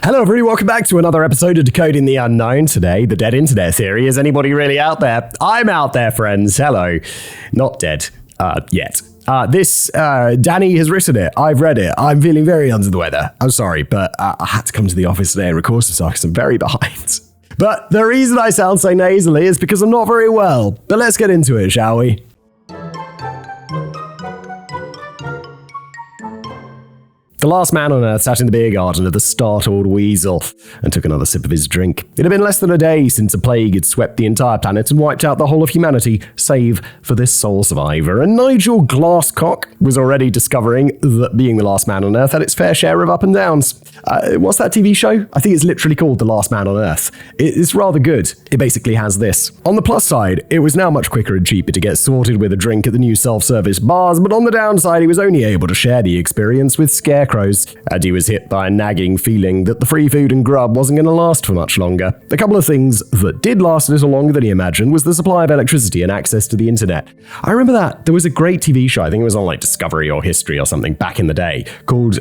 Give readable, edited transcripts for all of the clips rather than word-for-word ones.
Hello everybody, welcome back to another episode of Decoding the Unknown. Today, the Dead Internet theory. Is anybody really out there? I'm out there, friends. Hello. Not dead. Yet. Danny has written it. I've read it. I'm feeling very under the weather. I'm sorry, but I had to come to the office today and record some stuff because I'm very behind. But the reason I sound so nasally is because I'm not very well. But let's get into it, shall we? The last man on Earth sat in the beer garden of the startled weasel and took another sip of his drink. It had been less than a day since a plague had swept the entire planet and wiped out the whole of humanity, save for this sole survivor. And Nigel Glasscock was already discovering that being the last man on Earth had its fair share of up and downs. What's that TV show? I think it's literally called The Last Man on Earth. It's rather good. It basically has this. On the plus side, it was now much quicker and cheaper to get sorted with a drink at the new self-service bars, but on the downside, he was only able to share the experience with scarecrows, and he was hit by a nagging feeling that the free food and grub wasn't going to last for much longer. A couple of things that did last a little longer than he imagined was the supply of electricity and access to the internet. I remember that. There was a great TV show, I think it was on like Discovery or History or something back in the day, called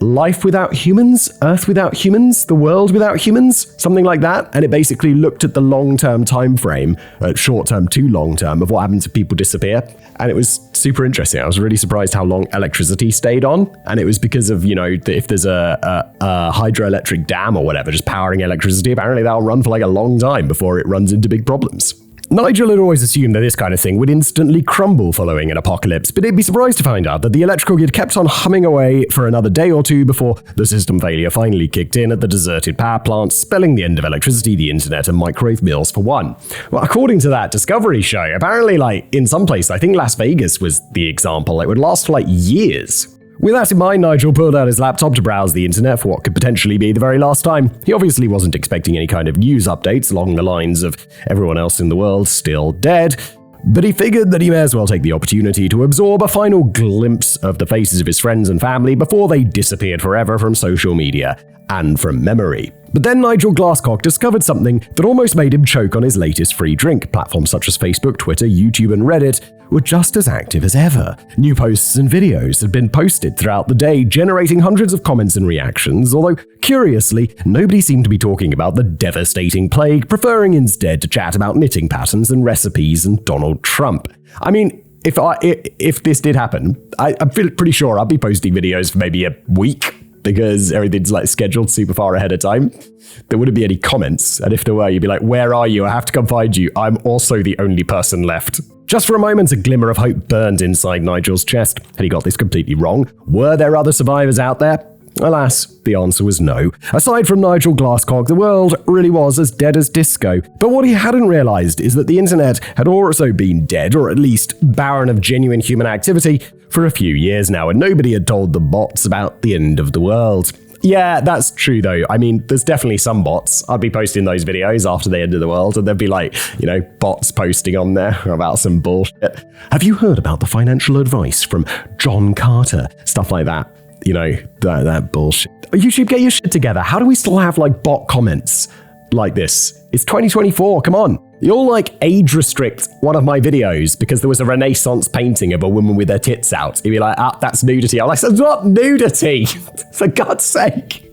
Life Without Humans, Earth Without Humans, The World Without Humans, something like that. And it basically looked at the long-term time frame, short-term to long-term, of what happened to people disappear. And it was super interesting. I was really surprised how long electricity stayed on. And it was because of, if there's a hydroelectric dam or whatever, just powering electricity, apparently that'll run for like a long time before it runs into big problems. Nigel had always assumed that this kind of thing would instantly crumble following an apocalypse, but he'd be surprised to find out that the electrical grid kept on humming away for another day or two before the system failure finally kicked in at the deserted power plants, spelling the end of electricity, the internet, and microwave meals for one. Well, according to that Discovery show, apparently, in some place, I think Las Vegas was the example, it would last for years. With that in mind, Nigel pulled out his laptop to browse the internet for what could potentially be the very last time. He obviously wasn't expecting any kind of news updates along the lines of everyone else in the world still dead, but he figured that he may as well take the opportunity to absorb a final glimpse of the faces of his friends and family before they disappeared forever from social media and from memory. But then Nigel Glasscock discovered something that almost made him choke on his latest free drink. Platforms such as Facebook, Twitter, YouTube, and Reddit were just as active as ever. New posts and videos had been posted throughout the day, generating hundreds of comments and reactions, although, curiously, nobody seemed to be talking about the devastating plague, preferring instead to chat about knitting patterns and recipes and Donald Trump. I mean, if this did happen, I'm pretty sure I'd be posting videos for maybe a week, because everything's scheduled super far ahead of time. There wouldn't be any comments, and if there were, you'd be like, where are you? I have to come find you. I'm also the only person left. Just for a moment, a glimmer of hope burned inside Nigel's chest. Had he got this completely wrong? Were there other survivors out there? Alas, the answer was no. Aside from Nigel Glasscock, the world really was as dead as disco. But what he hadn't realized is that the internet had also been dead, or at least barren of genuine human activity, for a few years now, and nobody had told the bots about the end of the world. Yeah, that's true though. I mean, there's definitely some bots. I'd be posting those videos after the end of the world, and there'd be bots posting on there about some bullshit. Have you heard about the financial advice from John Carter? Stuff like that. That bullshit. YouTube, get your shit together. How do we still have bot comments like this? It's 2024, come on. You'll age restrict one of my videos because there was a Renaissance painting of a woman with her tits out. You'd be like, that's nudity. I'm like, that's not nudity, for God's sake.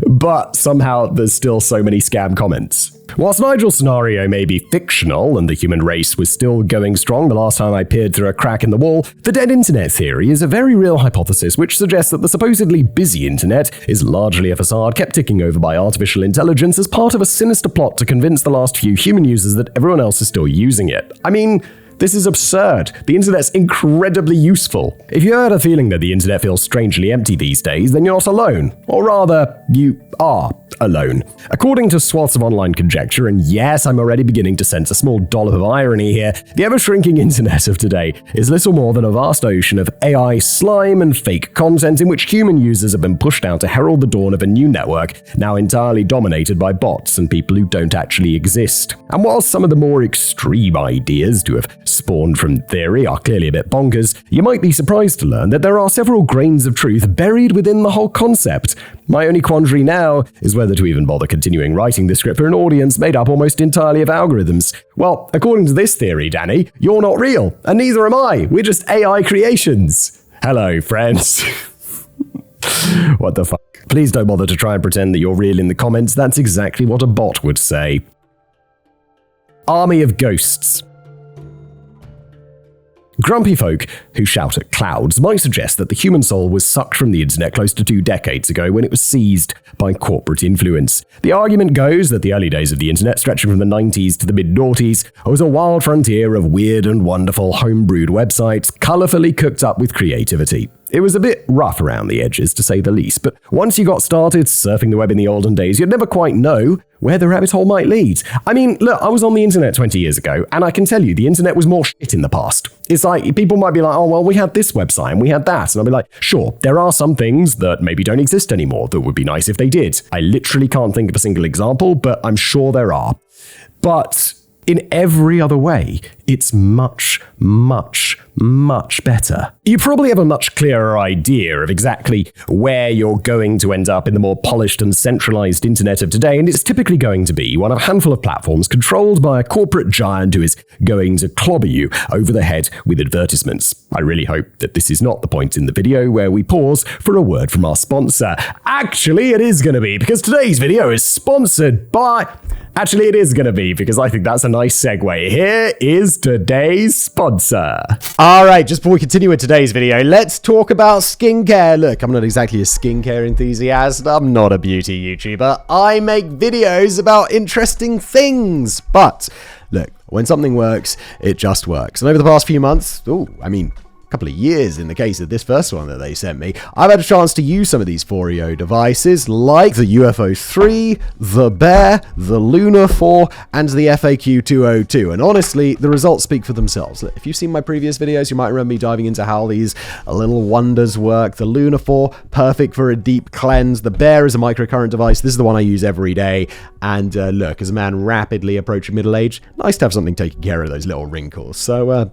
But somehow there's still so many scam comments. Whilst Nigel's scenario may be fictional and the human race was still going strong the last time I peered through a crack in the wall, the dead internet theory is a very real hypothesis which suggests that the supposedly busy internet is largely a facade kept ticking over by artificial intelligence as part of a sinister plot to convince the last few human users that everyone else is still using it. I mean, this is absurd. The internet's incredibly useful. If you had a feeling that the internet feels strangely empty these days, then you're not alone. Or rather, you are alone. According to swaths of online conjecture, and yes, I'm already beginning to sense a small dollop of irony here, the ever-shrinking internet of today is little more than a vast ocean of AI slime and fake content in which human users have been pushed out to herald the dawn of a new network, now entirely dominated by bots and people who don't actually exist. And while some of the more extreme ideas to have spawned from theory are clearly a bit bonkers, you might be surprised to learn that there are several grains of truth buried within the whole concept. My only quandary now is whether to even bother continuing writing this script for an audience made up almost entirely of algorithms. Well, according to this theory, Danny, you're not real, and neither am I. We're just AI creations. Hello, friends. What the fuck? Please don't bother to try and pretend that you're real in the comments. That's exactly what a bot would say. Army of ghosts. Grumpy folk who shout at clouds might suggest that the human soul was sucked from the internet close to 2 decades ago when it was seized by corporate influence. The argument goes that the early days of the internet, stretching from the 90s to the mid-noughties, was a wild frontier of weird and wonderful homebrewed websites, colourfully cooked up with creativity. It was a bit rough around the edges, to say the least, but once you got started surfing the web in the olden days, you'd never quite know where the rabbit hole might lead. I mean, look, I was on the internet 20 years ago, and I can tell you, the internet was more shit in the past. It's like, people might be like, oh, well, we had this website, and we had that, and I'll be like, sure, there are some things that maybe don't exist anymore that would be nice if they did. I literally can't think of a single example, but I'm sure there are. But in every other way, it's much, much, much better. You probably have a much clearer idea of exactly where you're going to end up in the more polished and centralized internet of today, and it's typically going to be one of a handful of platforms controlled by a corporate giant who is going to clobber you over the head with advertisements. I really hope that this is not the point in the video where we pause for a word from our sponsor. Actually, it is going to be, because today's video is sponsored by... Actually, it is going to be, because I think that's a nice segue. Here is today's sponsor. All right, just before we continue with today's video, let's talk about skincare. Look, I'm not exactly a skincare enthusiast. I'm not a beauty YouTuber. I make videos about interesting things. But look, when something works, it just works. And over the past few months, couple of years in the case of this first one that they sent me, I've had a chance to use some of these FOREO devices like the UFO 3, the Bear, the Lunar 4, and the FAQ 202. And honestly, the results speak for themselves. If you've seen my previous videos, you might remember me diving into how these little wonders work. The Lunar 4, perfect for a deep cleanse. The Bear is a microcurrent device. This is the one I use every day. And look, as a man rapidly approaching middle age, nice to have something taking care of those little wrinkles. So,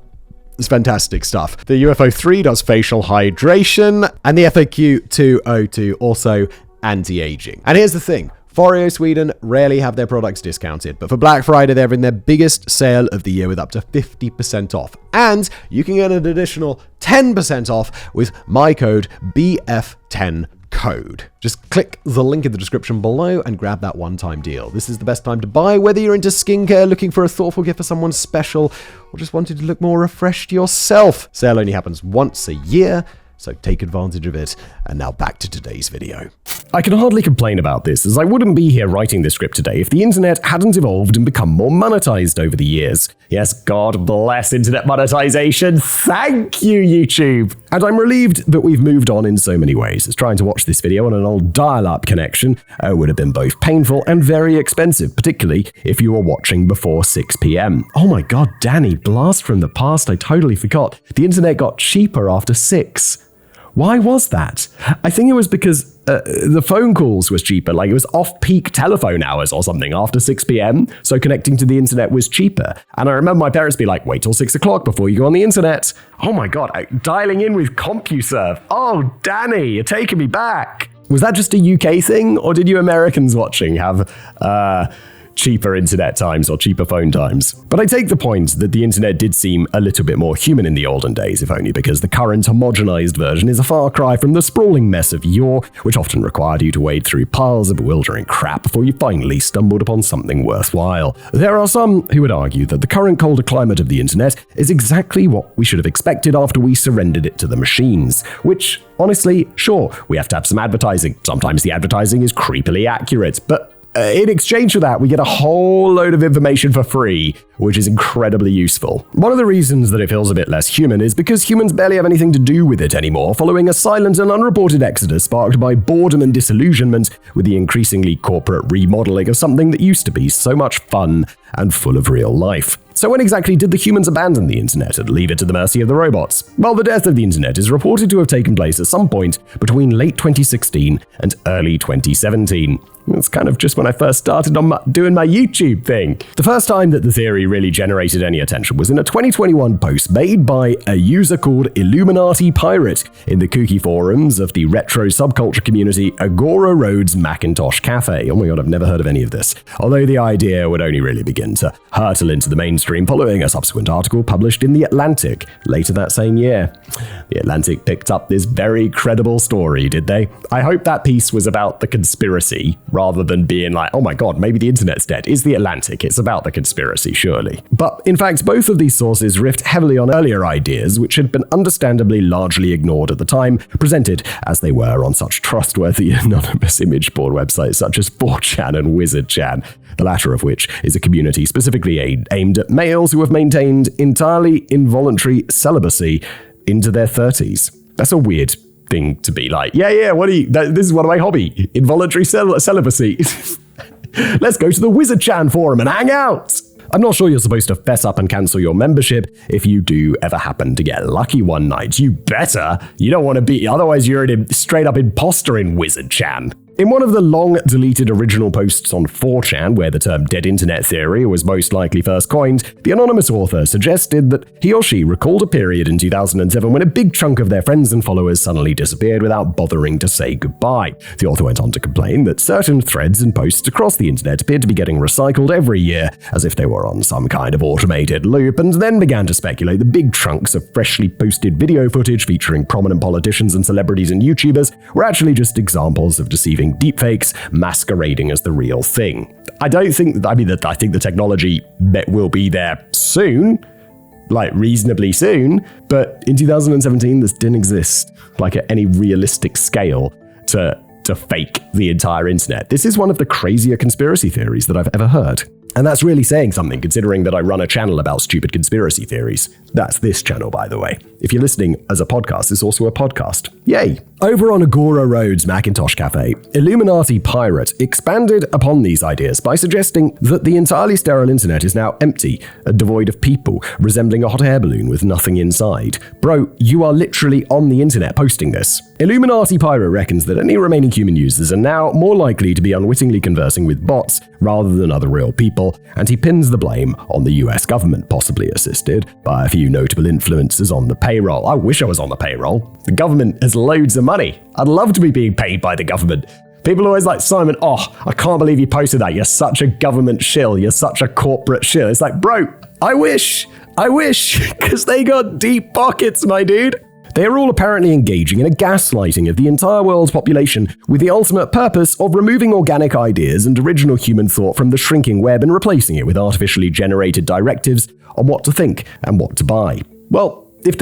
it's fantastic stuff. The UFO 3 does facial hydration, and the FAQ 202 also anti-aging. And here's the thing. FOREO Sweden rarely have their products discounted, but for Black Friday, they're in their biggest sale of the year with up to 50% off. And you can get an additional 10% off with my code BF10 code. Just click the link in the description below and grab that one-time deal. This is the best time to buy, whether you're into skincare, looking for a thoughtful gift for someone special, or just wanted to look more refreshed yourself. Sale only happens once a year, so take advantage of it. And now back to today's video. I can hardly complain about this, as I wouldn't be here writing this script today if the internet hadn't evolved and become more monetized over the years. Yes, God bless internet monetization. Thank you, YouTube. And I'm relieved that we've moved on in so many ways, as trying to watch this video on an old dial-up connection would have been both painful and very expensive, particularly if you were watching before 6 p.m. Oh my God, Danny, blast from the past, I totally forgot. The internet got cheaper after 6. Why was that? I think it was because the phone calls was cheaper, like it was off-peak telephone hours or something after 6 p.m, so connecting to the internet was cheaper. And I remember my parents be like, wait till 6 o'clock before you go on the internet. Oh my God, dialing in with CompuServe. Oh, Danny, you're taking me back. Was that just a UK thing, or did you Americans watching have cheaper internet times or cheaper phone times? But I take the point that the internet did seem a little bit more human in the olden days, if only because the current homogenized version is a far cry from the sprawling mess of yore, which often required you to wade through piles of bewildering crap before you finally stumbled upon something worthwhile. There are some who would argue that the current colder climate of the internet is exactly what we should have expected after we surrendered it to the machines, which, honestly, sure, we have to have some advertising. Sometimes the advertising is creepily accurate, but in exchange for that, we get a whole load of information for free, which is incredibly useful. One of the reasons that it feels a bit less human is because humans barely have anything to do with it anymore, following a silent and unreported exodus sparked by boredom and disillusionment with the increasingly corporate remodeling of something that used to be so much fun and full of real life. So when exactly did the humans abandon the internet and leave it to the mercy of the robots? Well, the death of the internet is reported to have taken place at some point between late 2016 and early 2017. It's kind of just when I first started on doing my YouTube thing. The first time that the theory really generated any attention was in a 2021 post made by a user called Illuminati Pirate in the kooky forums of the retro subculture community Agora Road's Macintosh Cafe. Oh my God, I've never heard of any of this. Although the idea would only really begin to hurtle into the mainstream stream following a subsequent article published in The Atlantic later that same year. The Atlantic picked up this very credible story, did they? I hope that piece was about the conspiracy rather than being like, oh my god, maybe the internet's dead. It's The Atlantic, it's about the conspiracy, surely. But in fact, both of these sources riffed heavily on earlier ideas which had been understandably largely ignored at the time, presented as they were on such trustworthy anonymous image board websites such as 4chan and WizardChan, the latter of which is a community specifically aimed at males who have maintained entirely involuntary celibacy into their 30s. That's a weird thing to be like, this is one of my hobby, involuntary celibacy. Let's go to the WizardChan forum and hang out. I'm not sure you're supposed to fess up and cancel your membership if you do ever happen to get lucky one night. You better. You don't want to be, otherwise you're a straight up imposter in WizardChan. In one of the long-deleted original posts on 4chan, where the term dead internet theory was most likely first coined, the anonymous author suggested that he or she recalled a period in 2007 when a big chunk of their friends and followers suddenly disappeared without bothering to say goodbye. The author went on to complain that certain threads and posts across the internet appeared to be getting recycled every year, as if they were on some kind of automated loop, and then began to speculate that big chunks of freshly posted video footage featuring prominent politicians and celebrities and YouTubers were actually just examples of deceiving deepfakes masquerading as the real thing. I think the technology will be there soon, like reasonably soon, but in 2017 this didn't exist like at any realistic scale to fake the entire internet. This is one of the crazier conspiracy theories that I've ever heard. And that's really saying something, considering that I run a channel about stupid conspiracy theories. That's this channel, by the way. If you're listening as a podcast, it's also a podcast. Yay! Over on Agora Road's Macintosh Cafe, Illuminati Pirate expanded upon these ideas by suggesting that the entirely sterile internet is now empty and devoid of people, resembling a hot air balloon with nothing inside. Bro, you are literally on the internet posting this. Illuminati Pirate reckons that any remaining human users are now more likely to be unwittingly conversing with bots rather than other real people, and he pins the blame on the US government, possibly assisted by a few notable influencers on the payroll. I wish I was on the payroll. The government has loads of money. I'd love to be being paid by the government. People are always like, Simon, I can't believe you posted that. You're such a government shill. You're such a corporate shill. It's like, bro, I wish, because they got deep pockets, my dude. They are all apparently engaging in a gaslighting of the entire world's population with the ultimate purpose of removing organic ideas and original human thought from the shrinking web and replacing it with artificially generated directives on what to think and what to buy. Well, if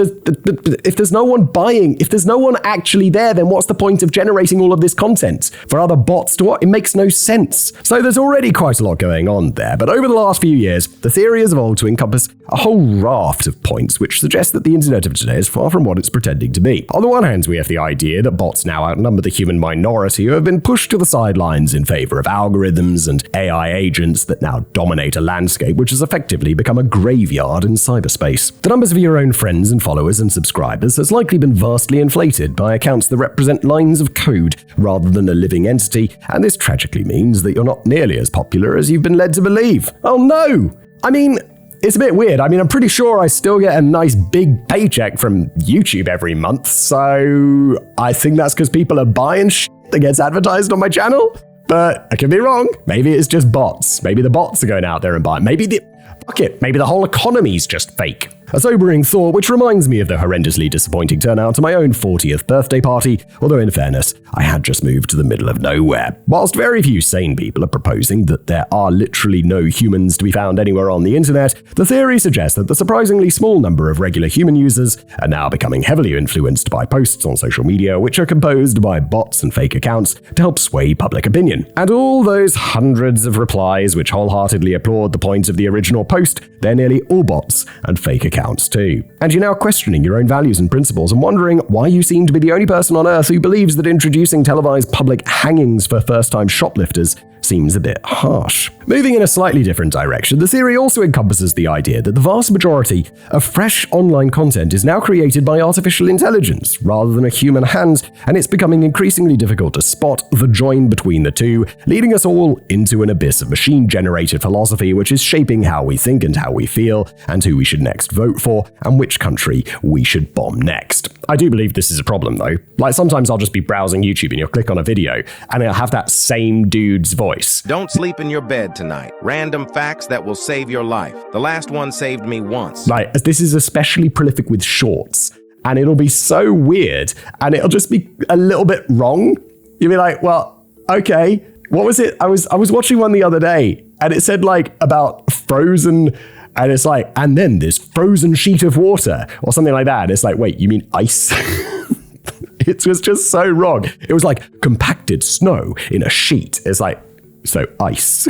there's no one buying, if there's no one actually there, then what's the point of generating all of this content for other bots to what? It makes no sense. So there's already quite a lot going on there, but over the last few years, the theory has evolved to encompass a whole raft of points which suggest that the internet of today is far from what it's pretending to be. On the one hand, we have the idea that bots now outnumber the human minority who have been pushed to the sidelines in favor of algorithms and AI agents that now dominate a landscape which has effectively become a graveyard in cyberspace. The numbers of your own friends and followers and subscribers has likely been vastly inflated by accounts that represent lines of code rather than a living entity, and this tragically means that you're not nearly as popular as you've been led to believe. Oh no! I mean, it's a bit weird. I mean, I'm pretty sure I still get a nice big paycheck from YouTube every month, so I think that's because people are buying shit that gets advertised on my channel, but I could be wrong. Maybe it's just bots. Maybe the bots are going out there and buying. Maybe the whole economy's just fake. A sobering thought, which reminds me of the horrendously disappointing turnout to my own 40th birthday party, although in fairness, I had just moved to the middle of nowhere. Whilst very few sane people are proposing that there are literally no humans to be found anywhere on the internet, the theory suggests that the surprisingly small number of regular human users are now becoming heavily influenced by posts on social media which are composed by bots and fake accounts to help sway public opinion. And all those hundreds of replies which wholeheartedly applaud the point of the original post, they're nearly all bots and fake accounts too. And you're now questioning your own values and principles and wondering why you seem to be the only person on earth who believes that introducing televised public hangings for first-time shoplifters seems a bit harsh. Moving in a slightly different direction, the theory also encompasses the idea that the vast majority of fresh online content is now created by artificial intelligence rather than a human hand, and it's becoming increasingly difficult to spot the join between the two, leading us all into an abyss of machine-generated philosophy which is shaping how we think and how we feel, and who we should next vote for, and which country we should bomb next. I do believe this is a problem though. Like sometimes I'll just be browsing YouTube and you'll click on a video and it'll have that same dude's voice voice. Don't sleep in your bed tonight. Random facts that will save your life. The last one saved me once. Like, this is especially prolific with shorts, and it'll be so weird, and it'll just be a little bit wrong. You'll be like, well, okay, what was it? I was watching one the other day, and it said like about frozen, and it's like, and then this frozen sheet of water or something like that. And it's like, wait, you mean ice? It was just so wrong. It was like compacted snow in a sheet. It's like, so ice.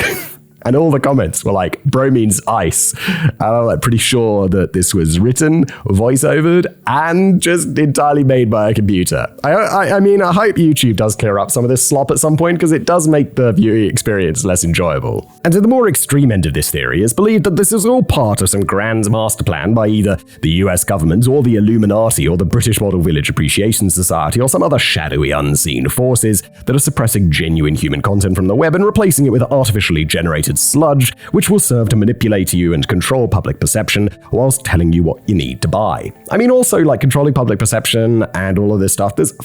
And all the comments were like, bro means ice. And I'm like pretty sure that this was written, voiceovered, and just entirely made by a computer. I mean, I hope YouTube does clear up some of this slop at some point, because it does make the viewing experience less enjoyable. And to the more extreme end of this theory, it's believed that this is all part of some grand master plan by either the US government or the Illuminati or the British Model Village Appreciation Society or some other shadowy unseen forces that are suppressing genuine human content from the web and replacing it with artificially generated sludge, which will serve to manipulate you and control public perception whilst telling you what you need to buy. I mean, also like controlling public perception and all of this stuff, there's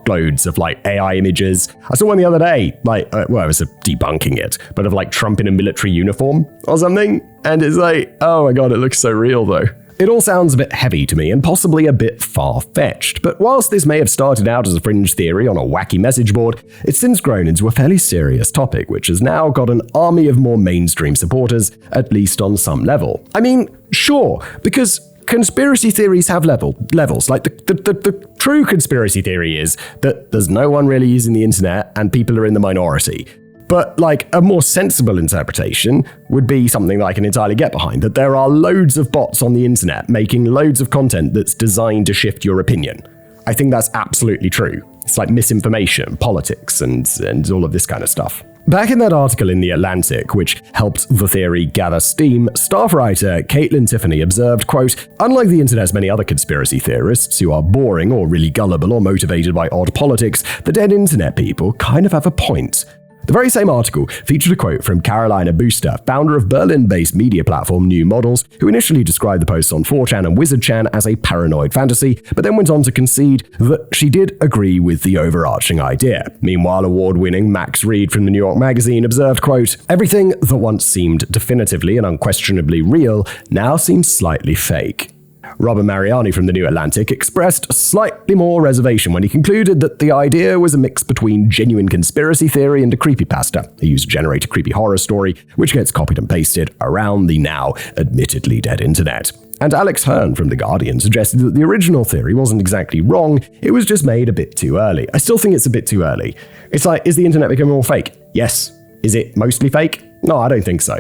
loads of like AI images. I saw one the other day, like, well, I was debunking it, but of like Trump in a military uniform or something. And it's like, oh my God, it looks so real though. It all sounds a bit heavy to me and possibly a bit far-fetched, but whilst this may have started out as a fringe theory on a wacky message board, it's since grown into a fairly serious topic, which has now got an army of more mainstream supporters, at least on some level. I mean, sure, because conspiracy theories have levels. Like the true conspiracy theory is that there's no one really using the internet and people are in the minority. But like a more sensible interpretation would be something that I can entirely get behind, that there are loads of bots on the internet making loads of content that's designed to shift your opinion. I think that's absolutely true. It's like misinformation, politics, and all of this kind of stuff. Back in that article in The Atlantic, which helped the theory gather steam, staff writer Caitlin Tiffany observed, quote, "Unlike the internet's many other conspiracy theorists who are boring or really gullible or motivated by odd politics, the dead internet people kind of have a point." The very same article featured a quote from Carolina Booster, founder of Berlin-based media platform New Models, who initially described the posts on 4chan and WizardChan as a paranoid fantasy, but then went on to concede that she did agree with the overarching idea. Meanwhile, award-winning Max Reed from the New York Magazine observed, quote, "Everything that once seemed definitively and unquestionably real now seems slightly fake." Robert Mariani from the New Atlantic expressed slightly more reservation when he concluded that the idea was a mix between genuine conspiracy theory and a creepypasta, a user-generated creepy horror story which gets copied and pasted around the now admittedly dead internet. And Alex Hearn from The Guardian suggested that the original theory wasn't exactly wrong, it was just made a bit too early. I still think it's a bit too early. It's like, is the internet becoming more fake? Yes. Is it mostly fake? No, I don't think so.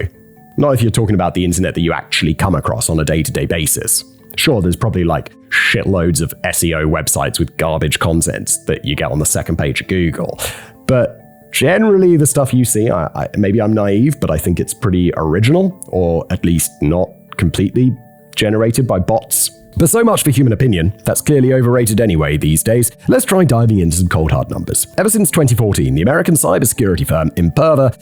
Not if you're talking about the internet that you actually come across on a day-to-day basis. Sure, there's probably like shitloads of SEO websites with garbage content that you get on the second page of Google. But generally the stuff you see, maybe I'm naive, but I think it's pretty original, or at least not completely generated by bots. But so much for human opinion. That's clearly overrated anyway these days. Let's try diving into some cold hard numbers. Ever since 2014, the American cybersecurity firm Imperva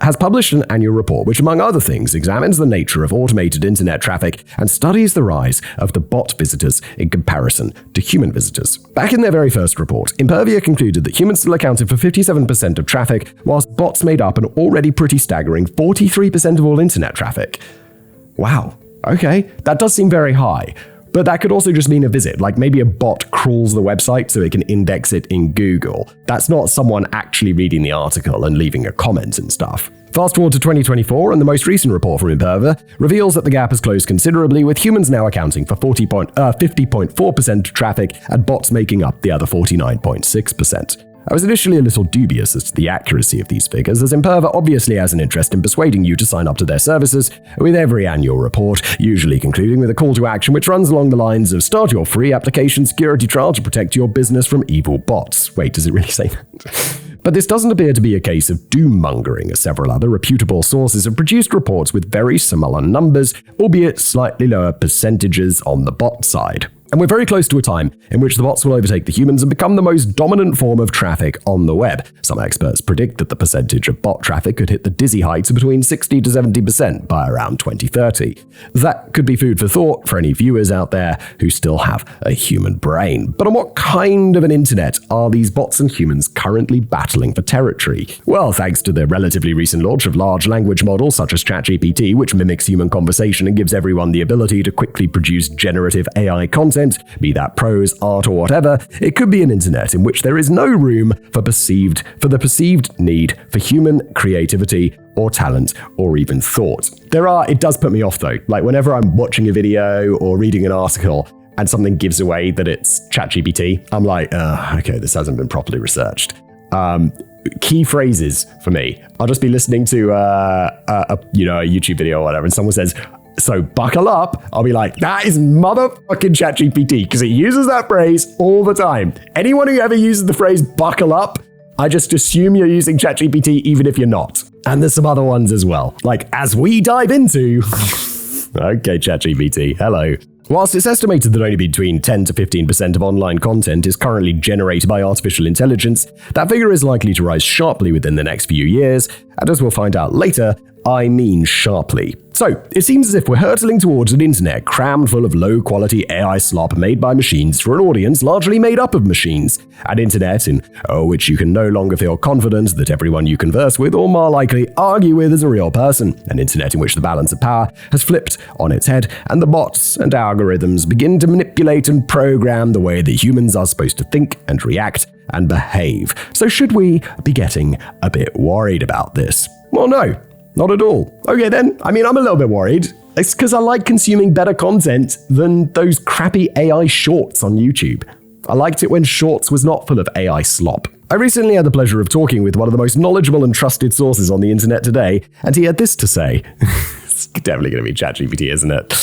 has published an annual report which, among other things, examines the nature of automated internet traffic and studies the rise of the bot visitors in comparison to human visitors. Back in their very first report, Imperva concluded that humans still accounted for 57% of traffic, whilst bots made up an already pretty staggering 43% of all internet traffic. Wow. Okay, that does seem very high. But that could also just mean a visit, like maybe a bot crawls the website so it can index it in Google. That's not someone actually reading the article and leaving a comment and stuff. Fast forward to 2024, and the most recent report from Imperva reveals that the gap has closed considerably, with humans now accounting for 50.4% of traffic and bots making up the other 49.6%. I was initially a little dubious as to the accuracy of these figures, as Imperva obviously has an interest in persuading you to sign up to their services, with every annual report usually concluding with a call to action which runs along the lines of start your free application security trial to protect your business from evil bots. Wait, does it really say that? But this doesn't appear to be a case of doom-mongering, as several other reputable sources have produced reports with very similar numbers, albeit slightly lower percentages on the bot side. And we're very close to a time in which the bots will overtake the humans and become the most dominant form of traffic on the web. Some experts predict that the percentage of bot traffic could hit the dizzy heights of between 60 to 70% by around 2030. That could be food for thought for any viewers out there who still have a human brain. But on what kind of an internet are these bots and humans currently battling for territory? Well, thanks to the relatively recent launch of large language models such as ChatGPT, which mimics human conversation and gives everyone the ability to quickly produce generative AI content, be that prose, art, or whatever, it could be an internet in which there is no room for the perceived need for human creativity or talent or even thought. It does put me off though. Like whenever I'm watching a video or reading an article and something gives away that it's ChatGPT, I'm like, okay, this hasn't been properly researched. Key phrases for me. I'll just be listening to a YouTube video or whatever, and someone says, "So buckle up." I'll be like, that is motherfucking ChatGPT, because it uses that phrase all the time. Anyone who ever uses the phrase "buckle up," I just assume you're using ChatGPT, even if you're not. And there's some other ones as well. Like, as we dive into... Okay, ChatGPT, hello. Whilst it's estimated that only between 10 to 15% of online content is currently generated by artificial intelligence, that figure is likely to rise sharply within the next few years, and as we'll find out later, I mean sharply. So, it seems as if we're hurtling towards an internet crammed full of low-quality AI slop made by machines for an audience largely made up of machines. An internet in which you can no longer feel confident that everyone you converse with or more likely argue with is a real person. An internet in which the balance of power has flipped on its head and the bots and algorithms begin to manipulate and program the way that humans are supposed to think and react and behave. So should we be getting a bit worried about this? Well, no. Not at all. Okay then, I'm a little bit worried. It's because I like consuming better content than those crappy AI shorts on YouTube. I liked it when Shorts was not full of AI slop. I recently had the pleasure of talking with one of the most knowledgeable and trusted sources on the internet today, and he had this to say. It's definitely going to be ChatGPT, isn't it?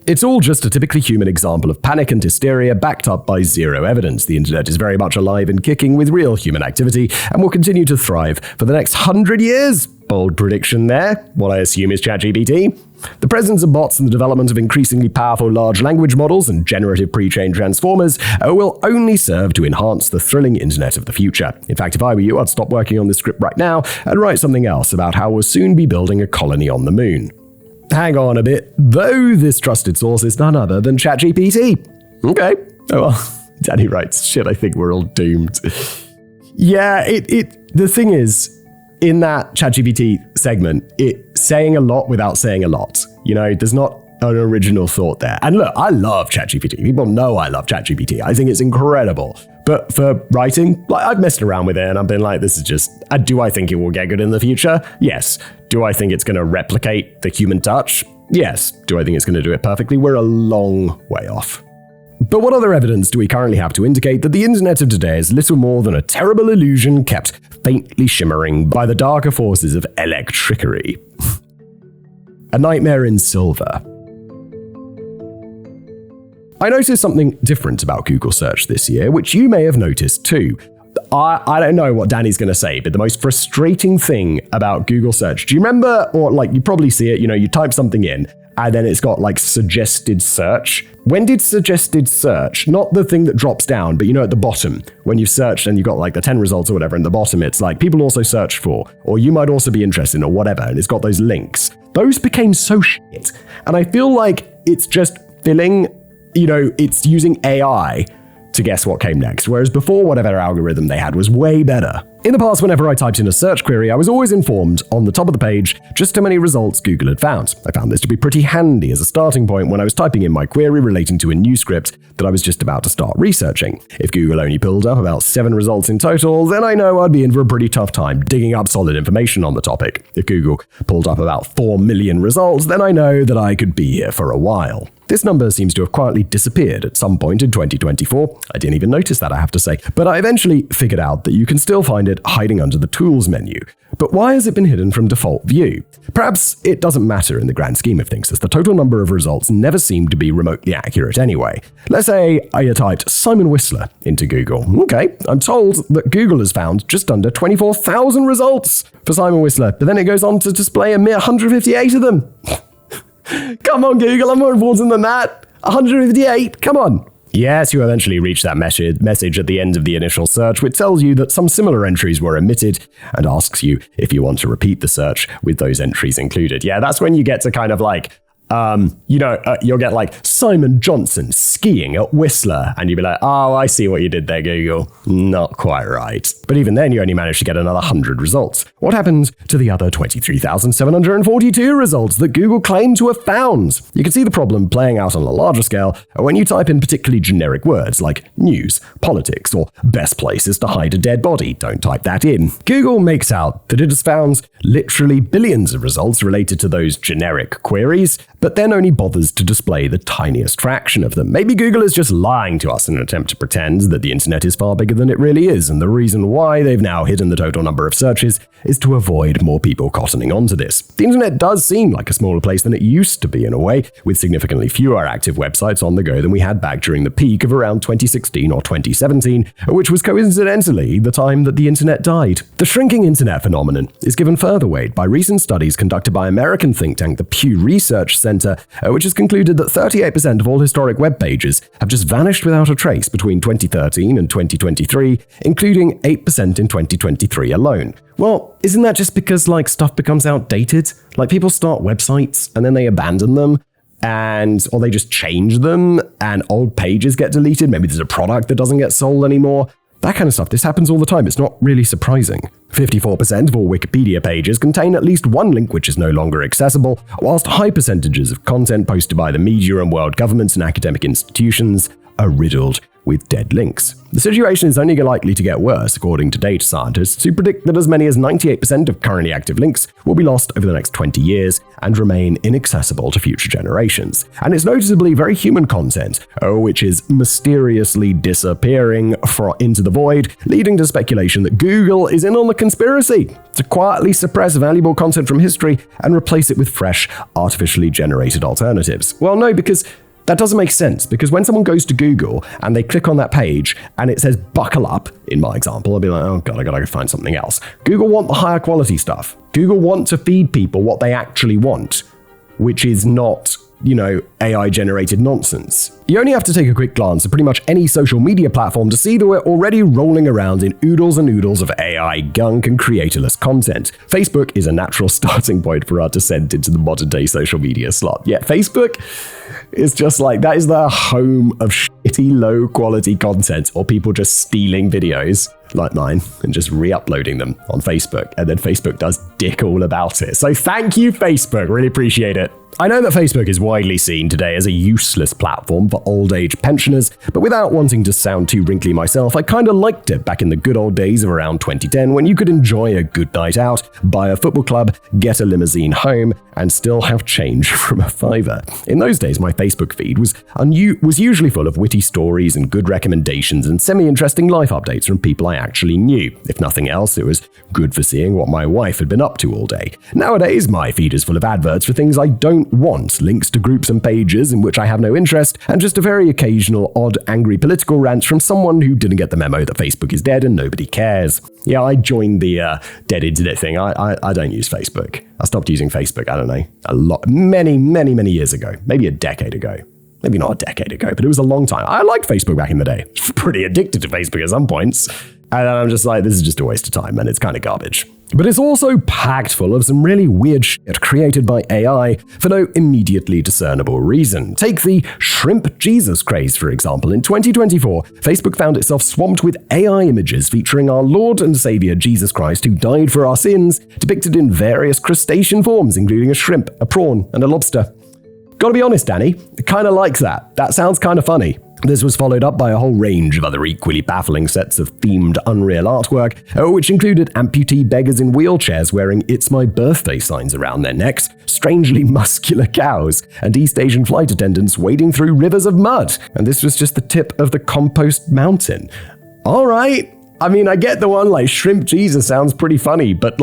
It's all just a typically human example of panic and hysteria backed up by zero evidence. The internet is very much alive and kicking with real human activity and will continue to thrive for the next 100 years. Bold prediction there. What I assume is ChatGPT. The presence of bots and the development of increasingly powerful large language models and generative pre-trained transformers will only serve to enhance the thrilling internet of the future. In fact, if I were you, I'd stop working on this script right now and write something else about how we'll soon be building a colony on the moon. Hang on a bit, though this trusted source is none other than ChatGPT. Okay. Oh well, Danny writes, shit, I think we're all doomed. Yeah, the thing is, in that ChatGPT segment, it's saying a lot without saying a lot. There's not an original thought there. And look, I love ChatGPT. People know I love ChatGPT. I think it's incredible. But for writing, I've messed around with it and I've been like, this is just, do I think it will get good in the future? Yes. Do I think it's going to replicate the human touch? Yes. Do I think it's going to do it perfectly? We're a long way off. But what other evidence do we currently have to indicate that the internet of today is little more than a terrible illusion kept faintly shimmering by the darker forces of electricity? A nightmare in silver. I noticed something different about Google search this year, which you may have noticed too. I don't know what Danny's going to say, but the most frustrating thing about Google search, do you remember, or you probably see it, you type something in, and then it's got suggested search. When did suggested search, not the thing that drops down, but at the bottom, when you've searched and you've got the 10 results or whatever, and the bottom it's people also search for, or you might also be interested in, or whatever, and it's got those links. Those became so shit. And I feel like it's just filling, it's using AI to guess what came next, whereas before, whatever algorithm they had was way better. In the past, whenever I typed in a search query, I was always informed on the top of the page just how many results Google had found. I found this to be pretty handy as a starting point when I was typing in my query relating to a new script that I was just about to start researching. If Google only pulled up about 7 results in total, then I know I'd be in for a pretty tough time digging up solid information on the topic. If Google pulled up about 4 million results, then I know that I could be here for a while. This number seems to have quietly disappeared at some point in 2024. I didn't even notice that, I have to say. But I eventually figured out that you can still find it hiding under the Tools menu. But why has it been hidden from default view? Perhaps it doesn't matter in the grand scheme of things, as the total number of results never seem to be remotely accurate anyway. Let's say I typed Simon Whistler into Google. Okay, I'm told that Google has found just under 24,000 results for Simon Whistler, but then it goes on to display a mere 158 of them. Come on, Google, I'm more important than that. 158, come on. Yes, you eventually reach that message at the end of the initial search, which tells you that some similar entries were omitted and asks you if you want to repeat the search with those entries included. Yeah, that's when you get to kind of like, you'll get like Simon Johnson skiing at Whistler, and you'll be like, oh, I see what you did there, Google. Not quite right. But even then, you only managed to get another 100 results. What happened to the other 23,742 results that Google claimed to have found? You can see the problem playing out on a larger scale when you type in particularly generic words like news, politics, or best places to hide a dead body. Don't type that in. Google makes out that it has found literally billions of results related to those generic queries, but then only bothers to display the tiniest fraction of them. Maybe Google is just lying to us in an attempt to pretend that the internet is far bigger than it really is, and the reason why they've now hidden the total number of searches is to avoid more people cottoning onto this. The internet does seem like a smaller place than it used to be in a way, with significantly fewer active websites on the go than we had back during the peak of around 2016 or 2017, which was coincidentally the time that the internet died. The shrinking internet phenomenon is given further weight by recent studies conducted by American think tank the Pew Research Center, which has concluded that 38% of all historic web pages have just vanished without a trace between 2013 and 2023, including 8% in 2023 alone. Well, isn't that just because stuff becomes outdated? People start websites and then they abandon them, or they just change them and old pages get deleted. Maybe there's a product that doesn't get sold anymore. That kind of stuff. This happens all the time. It's not really surprising. 54% of all Wikipedia pages contain at least one link which is no longer accessible, whilst high percentages of content posted by the media and world governments and academic institutions are riddled with dead links. The situation is only likely to get worse, according to data scientists, who predict that as many as 98% of currently active links will be lost over the next 20 years and remain inaccessible to future generations. And it's noticeably very human content, which is mysteriously disappearing into the void, leading to speculation that Google is in on the conspiracy to quietly suppress valuable content from history and replace it with fresh, artificially generated alternatives. Well, no, because that doesn't make sense, because when someone goes to Google and they click on that page and it says buckle up, in my example, I'll be like, oh God, I gotta find something else. Google want the higher quality stuff. Google want to feed people what they actually want, which is not, AI-generated nonsense. You only have to take a quick glance at pretty much any social media platform to see that we're already rolling around in oodles and oodles of AI gunk and creatorless content. Facebook is a natural starting point for our descent into the modern-day social media slot. Yet Facebook is just that is the home of shitty, low-quality content, or people just stealing videos like mine and just re-uploading them on Facebook, and then Facebook does dick all about it. So thank you, Facebook. Really appreciate it. I know that Facebook is widely seen today as a useless platform for old age pensioners, but without wanting to sound too wrinkly myself, I kinda liked it back in the good old days of around 2010 when you could enjoy a good night out, buy a football club, get a limousine home, and still have change from a fiver. In those days, my Facebook feed was usually full of witty stories and good recommendations and semi-interesting life updates from people I actually knew. If nothing else, it was good for seeing what my wife had been up to all day. Nowadays, my feed is full of adverts for things I don't want, links to groups and pages in which I have no interest, and just a very occasional odd, angry political rant from someone who didn't get the memo that Facebook is dead and nobody cares. Yeah, I joined the dead internet thing. I don't use Facebook. I stopped using Facebook, I don't know, many years ago. Maybe a decade ago. Maybe not a decade ago, but it was a long time. I liked Facebook back in the day. Pretty addicted to Facebook at some points. And I'm just like, this is just a waste of time, and it's kind of garbage. But it's also packed full of some really weird shit created by AI for no immediately discernible reason. Take the shrimp Jesus craze, for example. In 2024, Facebook found itself swamped with AI images featuring our Lord and Savior Jesus Christ, who died for our sins, depicted in various crustacean forms, including a shrimp, a prawn, and a lobster. Gotta be honest, Danny, I kinda like that. That sounds kinda funny. This was followed up by a whole range of other equally baffling sets of themed Unreal artwork, which included amputee beggars in wheelchairs wearing "It's My Birthday" signs around their necks, strangely muscular cows, and East Asian flight attendants wading through rivers of mud. And this was just the tip of the compost mountain. All right. I mean, I get the one, Shrimp Jesus sounds pretty funny, but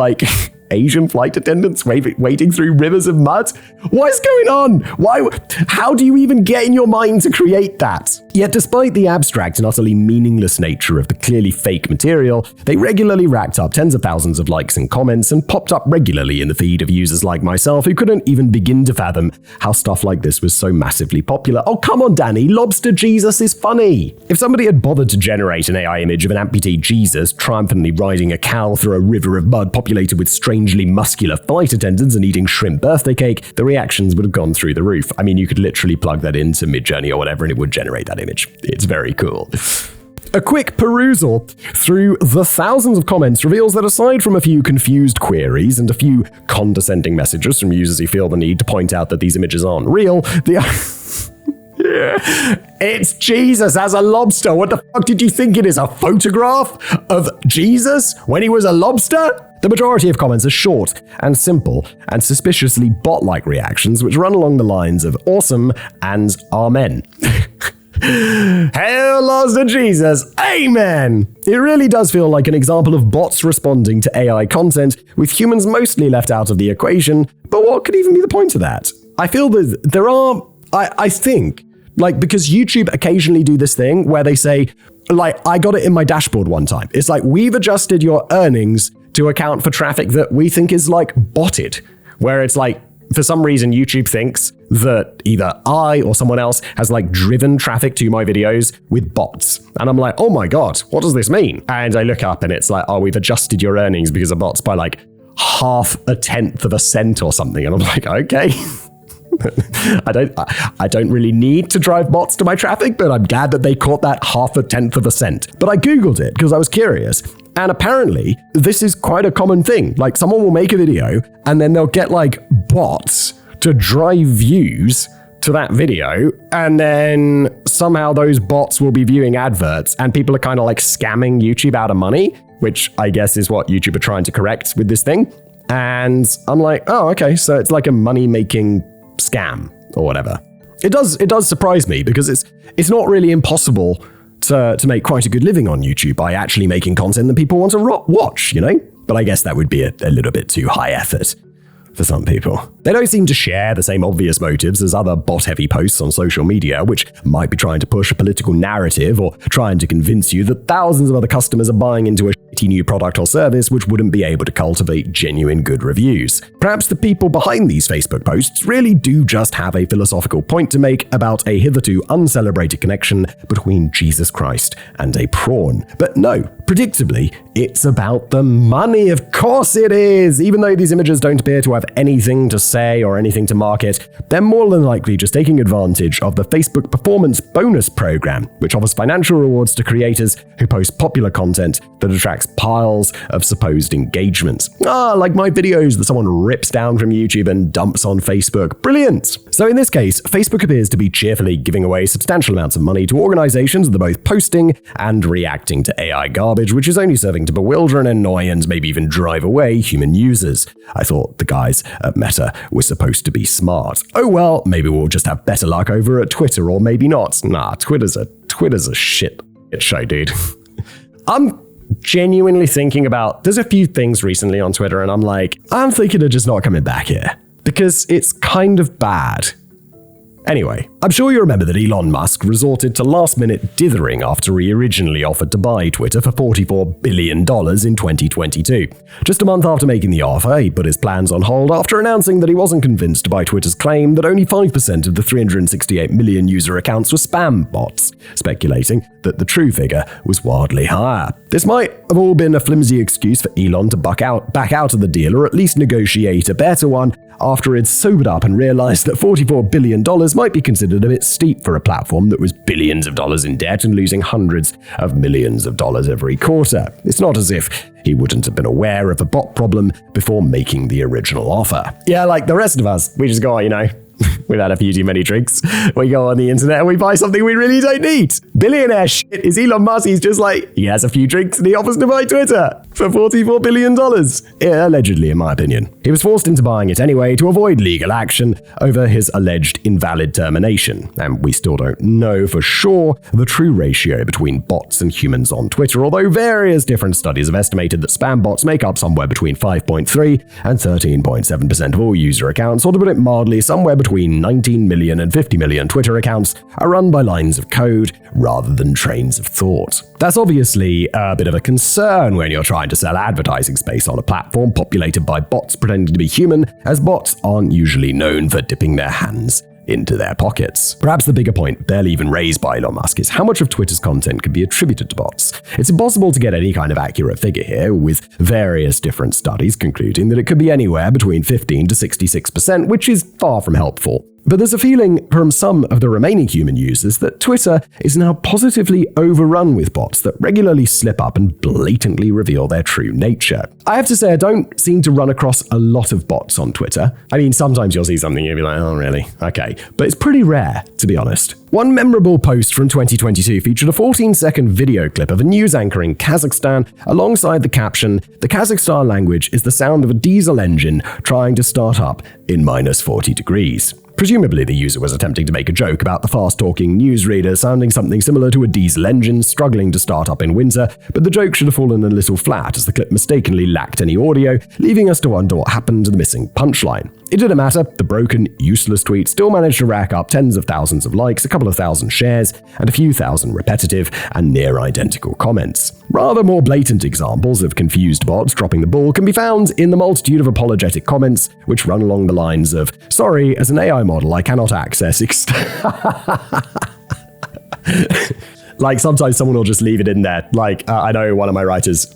Asian flight attendants wading through rivers of mud? What is going on? How do you even get in your mind to create that? Yet despite the abstract and utterly meaningless nature of the clearly fake material, they regularly racked up tens of thousands of likes and comments and popped up regularly in the feed of users like myself who couldn't even begin to fathom how stuff like this was so massively popular. Oh, come on, Danny, Lobster Jesus is funny. If somebody had bothered to generate an AI image of an amputee Jesus triumphantly riding a cow through a river of mud populated with strangely muscular flight attendants and eating shrimp birthday cake, the reactions would have gone through the roof. I mean, you could literally plug that into Midjourney or whatever and it would generate that image. It's very cool. A quick perusal through the thousands of comments reveals that aside from a few confused queries and a few condescending messages from users who feel the need to point out that these images aren't real, it's Jesus as a lobster. What the fuck did you think it is? A photograph of Jesus when he was a lobster? The majority of comments are short and simple and suspiciously bot-like reactions which run along the lines of awesome and amen. Hail, Lord to Jesus, amen! It really does feel like an example of bots responding to AI content, with humans mostly left out of the equation, but what could even be the point of that? I feel that there are, I think, because YouTube occasionally do this thing where they say, I got it in my dashboard one time. It's like, we've adjusted your earnings to account for traffic that we think is botted, where it's like, for some reason, YouTube thinks that either I or someone else has driven traffic to my videos with bots. And I'm like, oh my God, what does this mean? And I look up and it's like, oh, we've adjusted your earnings because of bots by 0.5 of a cent or something. And I'm like, okay. I don't really need to drive bots to my traffic, but I'm glad that they caught that 0.5 of a cent. But I Googled it because I was curious. And apparently, this is quite a common thing. Someone will make a video and then they'll get bots to drive views to that video. And then somehow those bots will be viewing adverts and people are kind of scamming YouTube out of money, which I guess is what YouTube are trying to correct with this thing. And I'm like, oh, okay. So it's a money-making scam or whatever. It does surprise me because it's not really impossible to make quite a good living on YouTube by actually making content that people want to watch, But I guess that would be a little bit too high effort for some people. They don't seem to share the same obvious motives as other bot-heavy posts on social media, which might be trying to push a political narrative or trying to convince you that thousands of other customers are buying into a shitty new product or service which wouldn't be able to cultivate genuine good reviews. Perhaps the people behind these Facebook posts really do just have a philosophical point to make about a hitherto uncelebrated connection between Jesus Christ and a prawn. But no, predictably, it's about the money. Of course it is! Even though these images don't appear to have anything to say or anything to market, they're more than likely just taking advantage of the Facebook Performance Bonus program, which offers financial rewards to creators who post popular content that attracts piles of supposed engagement. Like my videos that someone rips down from YouTube and dumps on Facebook. Brilliant! So in this case, Facebook appears to be cheerfully giving away substantial amounts of money to organizations that are both posting and reacting to AI garbage, which is only serving to bewilder and annoy and maybe even drive away human users. I thought the guys at Meta were supposed to be smart. Oh well, maybe we'll just have better luck over at Twitter, or maybe not. Nah, Twitter's a shit show, dude. I'm genuinely thinking about, there's a few things recently on Twitter and I'm thinking of just not coming back here because it's kind of bad. Anyway, I'm sure you remember that Elon Musk resorted to last-minute dithering after he originally offered to buy Twitter for $44 billion in 2022. Just a month after making the offer, he put his plans on hold after announcing that he wasn't convinced by Twitter's claim that only 5% of the 368 million user accounts were spam bots, speculating that the true figure was wildly higher. This might have all been a flimsy excuse for Elon to back out of the deal or at least negotiate a better one after he'd sobered up and realized that $44 billion might be considered a bit steep for a platform that was billions of dollars in debt and losing hundreds of millions of dollars every quarter. It's not as if he wouldn't have been aware of a bot problem before making the original offer. Yeah, like the rest of us, we just go, we've had a few too many drinks. We go on the internet and we buy something we really don't need. Billionaire shit is Elon Musk. He's just he has a few drinks and he offers to buy Twitter. for $44 billion. Allegedly, in my opinion. He was forced into buying it anyway to avoid legal action over his alleged invalid termination. And we still don't know for sure the true ratio between bots and humans on Twitter, although various different studies have estimated that spam bots make up somewhere between 5.3 and 13.7% of all user accounts, or to put it mildly, somewhere between 19 million and 50 million Twitter accounts are run by lines of code rather than trains of thought. That's obviously a bit of a concern when you're trying to sell advertising space on a platform populated by bots pretending to be human, as bots aren't usually known for dipping their hands into their pockets. Perhaps the bigger point, barely even raised by Elon Musk, is how much of Twitter's content can be attributed to bots. It's impossible to get any kind of accurate figure here, with various different studies concluding that it could be anywhere between 15 to 66%, which is far from helpful. But there's a feeling from some of the remaining human users that Twitter is now positively overrun with bots that regularly slip up and blatantly reveal their true nature. I have to say, I don't seem to run across a lot of bots on Twitter. I mean, sometimes you'll see something and you'll be like, oh, really? Okay. But it's pretty rare, to be honest. One memorable post from 2022 featured a 14-second video clip of a news anchor in Kazakhstan alongside the caption, "The Kazakhstan language is the sound of a diesel engine trying to start up in minus 40 degrees. Presumably, the user was attempting to make a joke about the fast-talking newsreader sounding something similar to a diesel engine struggling to start up in winter, but the joke should have fallen a little flat as the clip mistakenly lacked any audio, leaving us to wonder what happened to the missing punchline. It didn't matter, the broken, useless tweet still managed to rack up tens of thousands of likes, a couple of thousand shares, and a few thousand repetitive and near-identical comments. Rather more blatant examples of confused bots dropping the ball can be found in the multitude of apologetic comments, which run along the lines of, "Sorry, as an AI model, I cannot access Like, sometimes someone will just leave it in there. Like, I know one of my writers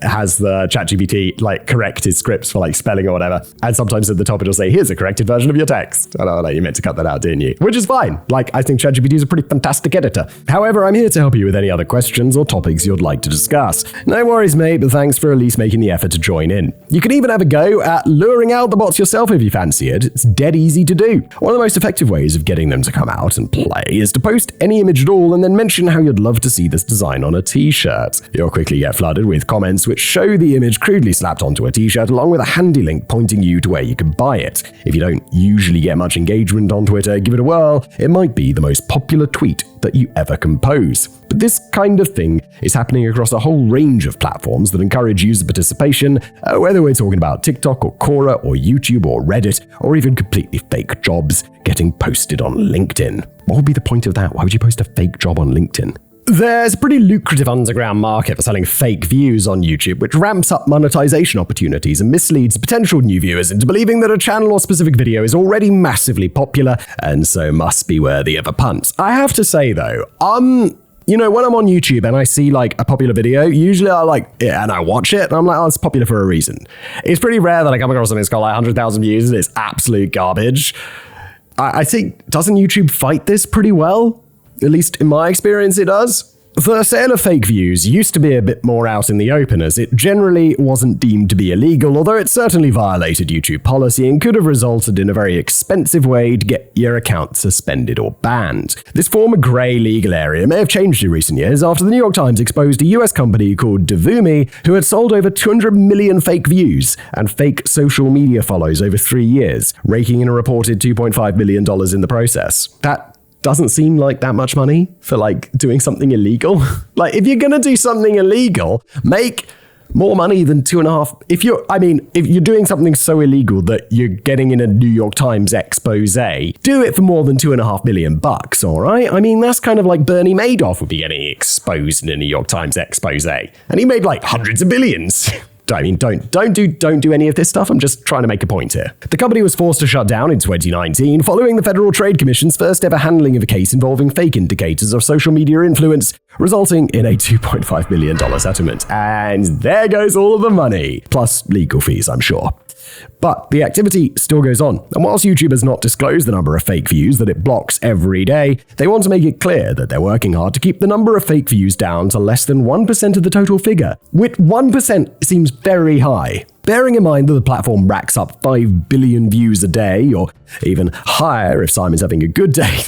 has the ChatGPT correct his scripts for spelling or whatever, and sometimes at the top it'll say, "Here's a corrected version of your text." I know, you meant to cut that out, didn't you? Which is fine. I think ChatGPT is a pretty fantastic editor. However, I'm here to help you with any other questions or topics you'd like to discuss. No worries, mate, but thanks for at least making the effort to join in. You can even have a go at luring out the bots yourself if you fancy it. It's dead easy to do. One of the most effective ways of getting them to come out and play is to post any image at all and then mention how you'd love to see this design on a t-shirt. You'll quickly get flooded with comments which show the image crudely slapped onto a t-shirt along with a handy link pointing you to where you can buy it. If you don't usually get much engagement on Twitter, give it a whirl. It might be the most popular tweet that you ever compose. But this kind of thing is happening across a whole range of platforms that encourage user participation, whether we're talking about TikTok or Quora or YouTube or Reddit, or even completely fake jobs getting posted on LinkedIn. What would be the point of that? Why would you post a fake job on LinkedIn? There's a pretty lucrative underground market for selling fake views on YouTube, which ramps up monetization opportunities and misleads potential new viewers into believing that a channel or specific video is already massively popular and so must be worthy of a punt. I have to say though, when I'm on YouTube and I see a popular video, usually I like it and I watch it and I'm like, oh, it's popular for a reason. It's pretty rare that I come across something that's got 100,000 views and it's absolute garbage. I think, doesn't YouTube fight this pretty well? At least in my experience, it does. The sale of fake views used to be a bit more out in the open, as it generally wasn't deemed to be illegal, although it certainly violated YouTube policy and could have resulted in a very expensive way to get your account suspended or banned. This former grey legal area may have changed in recent years after the New York Times exposed a US company called Devumi, who had sold over 200 million fake views and fake social media follows over 3 years, raking in a reported $2.5 million in the process. That doesn't seem like that much money for doing something illegal. If you're gonna do something illegal, make more money than 2.5. If you're doing something so illegal that you're getting in a New York Times expose, do it for more than $2.5 million, all right? That's kind of like Bernie Madoff would be getting exposed in a New York Times expose, and he made hundreds of billions. Don't do any of this stuff. I'm just trying to make a point here. The company was forced to shut down in 2019 following the Federal Trade Commission's first ever handling of a case involving fake indicators of social media influence, resulting in a $2.5 million settlement. And there goes all of the money, plus legal fees, I'm sure. But the activity still goes on, and whilst YouTube has not disclosed the number of fake views that it blocks every day, they want to make it clear that they're working hard to keep the number of fake views down to less than 1% of the total figure, which 1% seems very high. Bearing in mind that the platform racks up 5 billion views a day, or even higher if Simon's having a good day,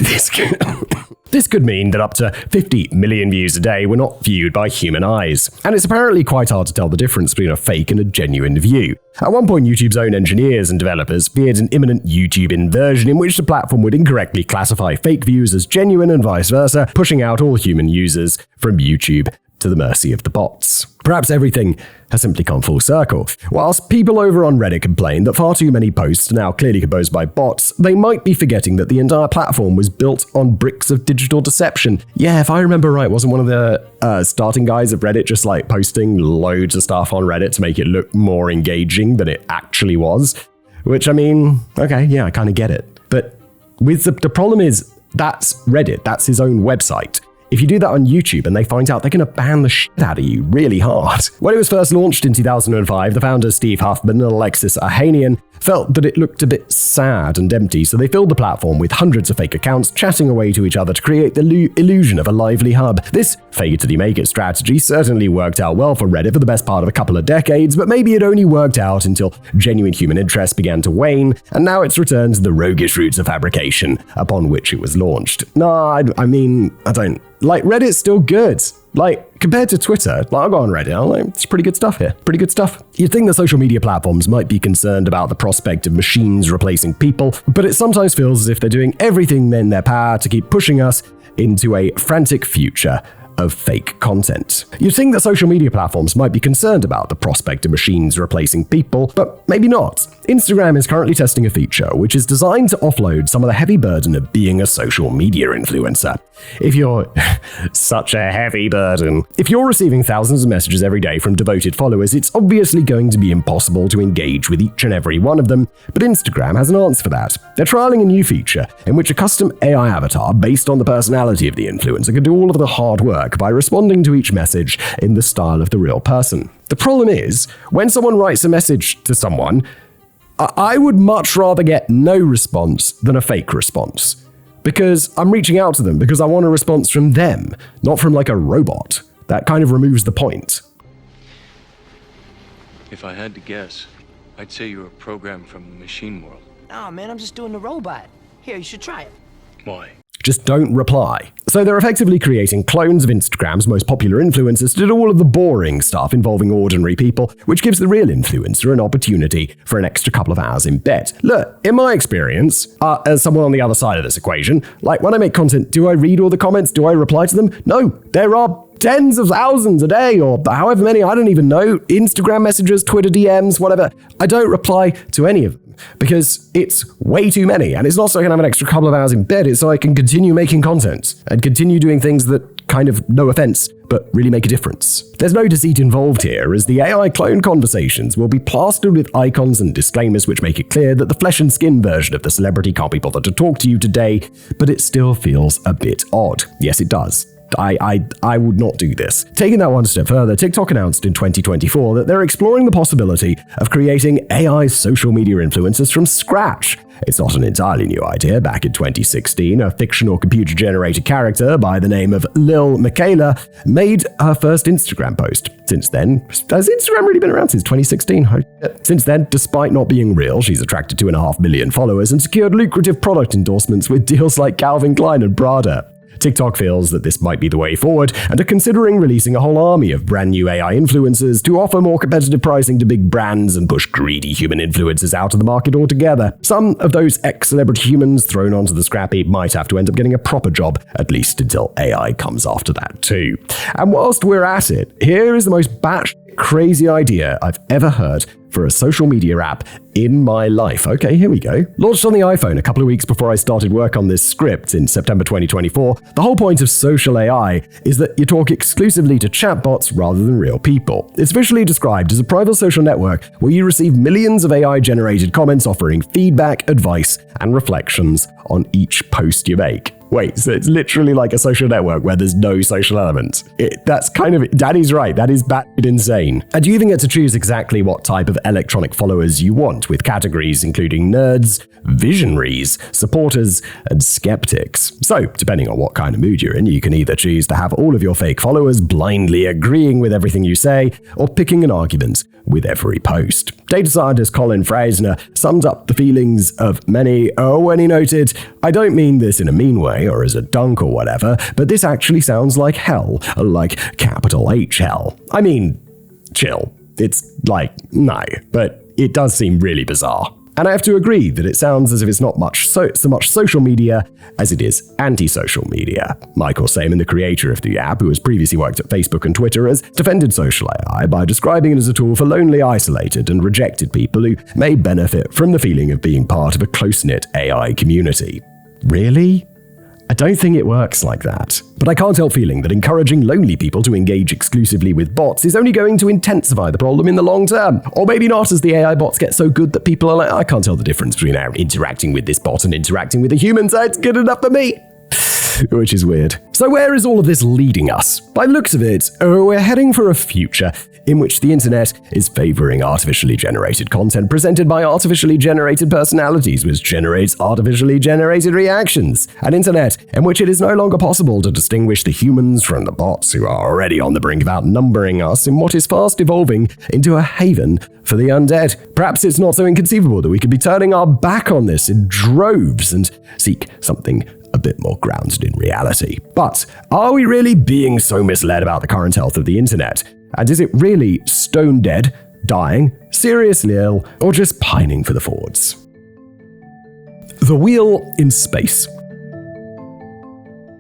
This could mean that up to 50 million views a day were not viewed by human eyes, and it's apparently quite hard to tell the difference between a fake and a genuine view. At one point, YouTube's own engineers and developers feared an imminent YouTube inversion in which the platform would incorrectly classify fake views as genuine and vice versa, pushing out all human users from YouTube to the mercy of the bots. Perhaps everything has simply come full circle. Whilst people over on Reddit complain that far too many posts are now clearly composed by bots, they might be forgetting that the entire platform was built on bricks of digital deception. Yeah, if I remember right, wasn't one of the starting guys of Reddit just like posting loads of stuff on Reddit to make it look more engaging than it actually was? Which, I mean, okay, yeah, I kind of get it. But with the problem is, that's Reddit, that's his own website. If you do that on YouTube and they find out, they're going to ban the shit out of you really hard. When it was first launched in 2005, the founders Steve Huffman and Alexis Ohanian felt that it looked a bit sad and empty, so they filled the platform with hundreds of fake accounts chatting away to each other to create the illusion of a lively hub. This fake-it-till-you-make-it strategy certainly worked out well for Reddit for the best part of a couple of decades, but maybe it only worked out until genuine human interest began to wane, and now it's returned to the roguish roots of fabrication upon which it was launched. I don't. Like, Reddit's still good. Like, compared to Twitter, like, I'll go on Reddit, I'm like, it's pretty good stuff here. Pretty good stuff. You'd think that social media platforms might be concerned about the prospect of machines replacing people, but it sometimes feels as if they're doing everything in their power to keep pushing us into a frantic future of fake content. You'd think that social media platforms might be concerned about the prospect of machines replacing people, but maybe not. Instagram is currently testing a feature which is designed to offload some of the heavy burden of being a social media influencer. If you're such a heavy burden. If you're receiving thousands of messages every day from devoted followers, it's obviously going to be impossible to engage with each and every one of them, but Instagram has an answer for that. They're trialing a new feature in which a custom AI avatar based on the personality of the influencer can do all of the hard work by responding to each message in the style of the real person. The problem is, when someone writes a message to someone, I would much rather get no response than a fake response. Because I'm reaching out to them because I want a response from them, not from like a robot. That kind of removes the point. If I had to guess, I'd say you're a program from the machine world. Nah, man, I'm just doing the robot. Here, you should try it. Why? Just don't reply. So they're effectively creating clones of Instagram's most popular influencers to do all of the boring stuff involving ordinary people, which gives the real influencer an opportunity for an extra couple of hours in bed. Look, in my experience, as someone on the other side of this equation, like when I make content, do I read all the comments? Do I reply to them? No, there are tens of thousands a day, or however many, I don't even know, Instagram messages, Twitter DMs, whatever. I don't reply to any of them because it's way too many, and it's not so I can have an extra couple of hours in bed, it's so I can continue making content and continue doing things that kind of, no offense, but really make a difference. There's no deceit involved here, as the AI clone conversations will be plastered with icons and disclaimers which make it clear that the flesh and skin version of the celebrity can't be bothered to talk to you today, but it still feels a bit odd. Yes, it does. I would not do this. Taking that one step further, TikTok announced in 2024 that they're exploring the possibility of creating AI social media influencers from scratch. It's not an entirely new idea. Back in 2016, a fictional computer-generated character by the name of Lil Michaela made her first Instagram post. Since then, has Instagram really been around since 2016? Since then, despite not being real, she's attracted 2.5 million followers and secured lucrative product endorsements with deals like Calvin Klein and Prada. TikTok feels that this might be the way forward and are considering releasing a whole army of brand new AI influencers to offer more competitive pricing to big brands and push greedy human influencers out of the market altogether. Some of those ex-celebrity humans thrown onto the scrap heap might have to end up getting a proper job, at least until AI comes after that too. And whilst we're at it, here is the most batshit crazy idea I've ever heard for a social media app in my life. Okay, here we go. Launched on the iPhone a couple of weeks before I started work on this script in September 2024, the whole point of social AI is that you talk exclusively to chatbots rather than real people. It's visually described as a private social network where you receive millions of AI-generated comments offering feedback, advice, and reflections on each post you make. Wait, so it's literally like a social network where there's no social element. That's kind of, Daddy's right, that is batshit insane. And you even get to choose exactly what type of electronic followers you want, with categories including nerds, visionaries, supporters, and skeptics. So, depending on what kind of mood you're in, you can either choose to have all of your fake followers blindly agreeing with everything you say, or picking an argument with every post. Data scientist Colin Freisner summed up the feelings of many when he noted, "I don't mean this in a mean way. hi or as a dunk or whatever, but this actually sounds like hell, like capital H hell. I mean, chill. It's like, no, but it does seem really bizarre. And I have to agree that it sounds as if it's not so much social media as it is antisocial media. Michael Saman, the creator of the app, who has previously worked at Facebook and Twitter, has defended social AI by describing it as a tool for lonely, isolated, and rejected people who may benefit from the feeling of being part of a close-knit AI community. Really? I don't think it works like that. But I can't help feeling that encouraging lonely people to engage exclusively with bots is only going to intensify the problem in the long term. Or maybe not, as the AI bots get so good that people are like, I can't tell the difference between interacting with this bot and interacting with a human, so it's good enough for me. Which is weird. So where is all of this leading us? By the looks of it, we're heading for a future in which the internet is favoring artificially generated content presented by artificially generated personalities, which generates artificially generated reactions. An internet in which it is no longer possible to distinguish the humans from the bots who are already on the brink of outnumbering us in what is fast evolving into a haven for the undead. Perhaps it's not so inconceivable that we could be turning our back on this in droves and seek something a bit more grounded in reality. But are we really being so misled about the current health of the internet? And is it really stone dead, dying, seriously ill, or just pining for the forwards? The wheel in space.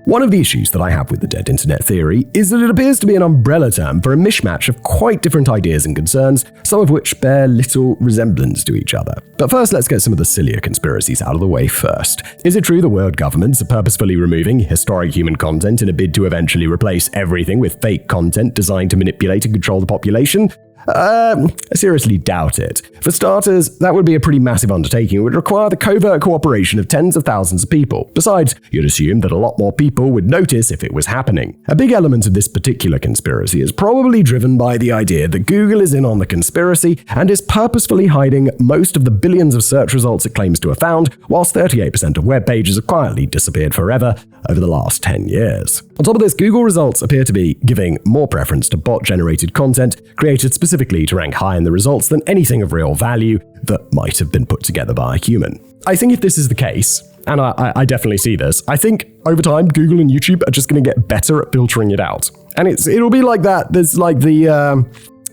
One of the issues that I have with the dead internet theory is that it appears to be an umbrella term for a mishmash of quite different ideas and concerns, some of which bear little resemblance to each other. But first, let's get some of the sillier conspiracies out of the way first. Is it true the world governments are purposefully removing historic human content in a bid to eventually replace everything with fake content designed to manipulate and control the population? I seriously doubt it. For starters, that would be a pretty massive undertaking. It would require the covert cooperation of tens of thousands of people. Besides, you'd assume that a lot more people would notice if it was happening. A big element of this particular conspiracy is probably driven by the idea that Google is in on the conspiracy and is purposefully hiding most of the billions of search results it claims to have found, whilst 38% of web pages have quietly disappeared forever over the last 10 years. On top of this, Google results appear to be giving more preference to bot-generated content created specifically to rank high in the results than anything of real value that might have been put together by a human. I think if this is the case, and I definitely see this, I think over time Google and YouTube are just going to get better at filtering it out. And it'll be like that. There's like the,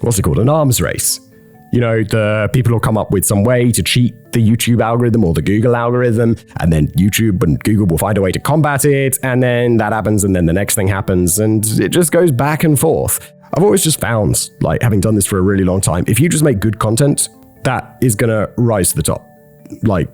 what's it called, an arms race. You know, the people will come up with some way to cheat the YouTube algorithm or the Google algorithm, and then YouTube and Google will find a way to combat it, and then that happens, and then the next thing happens, and it just goes back and forth. I've always just found, like, having done this for a really long time, if you just make good content, that is gonna rise to the top. Like,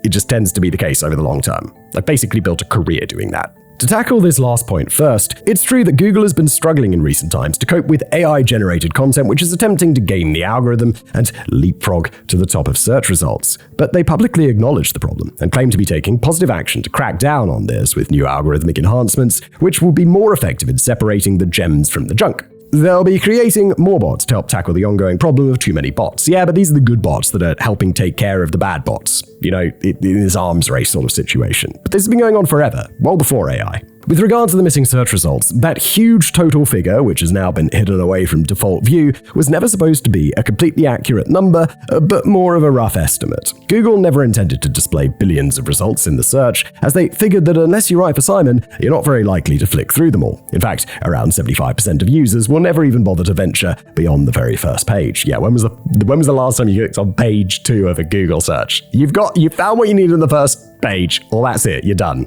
it just tends to be the case over the long term. I've basically built a career doing that. To tackle this last point first, it's true that Google has been struggling in recent times to cope with AI-generated content which is attempting to game the algorithm and leapfrog to the top of search results. But they publicly acknowledge the problem and claim to be taking positive action to crack down on this with new algorithmic enhancements, which will be more effective in separating the gems from the junk. They'll be creating more bots to help tackle the ongoing problem of too many bots. Yeah, but these are the good bots that are helping take care of the bad bots. You know, in this arms race sort of situation. But this has been going on forever, well before AI. With regard to the missing search results, that huge total figure, which has now been hidden away from default view, was never supposed to be a completely accurate number, but more of a rough estimate. Google never intended to display billions of results in the search, as they figured that unless you write for Simon, you're not very likely to flick through them all. In fact, around 75% of users will never even bother to venture beyond the very first page. Yeah, when was the last time you clicked on page 2 of a Google search? You found what you needed in the first page, well, that's it, you're done.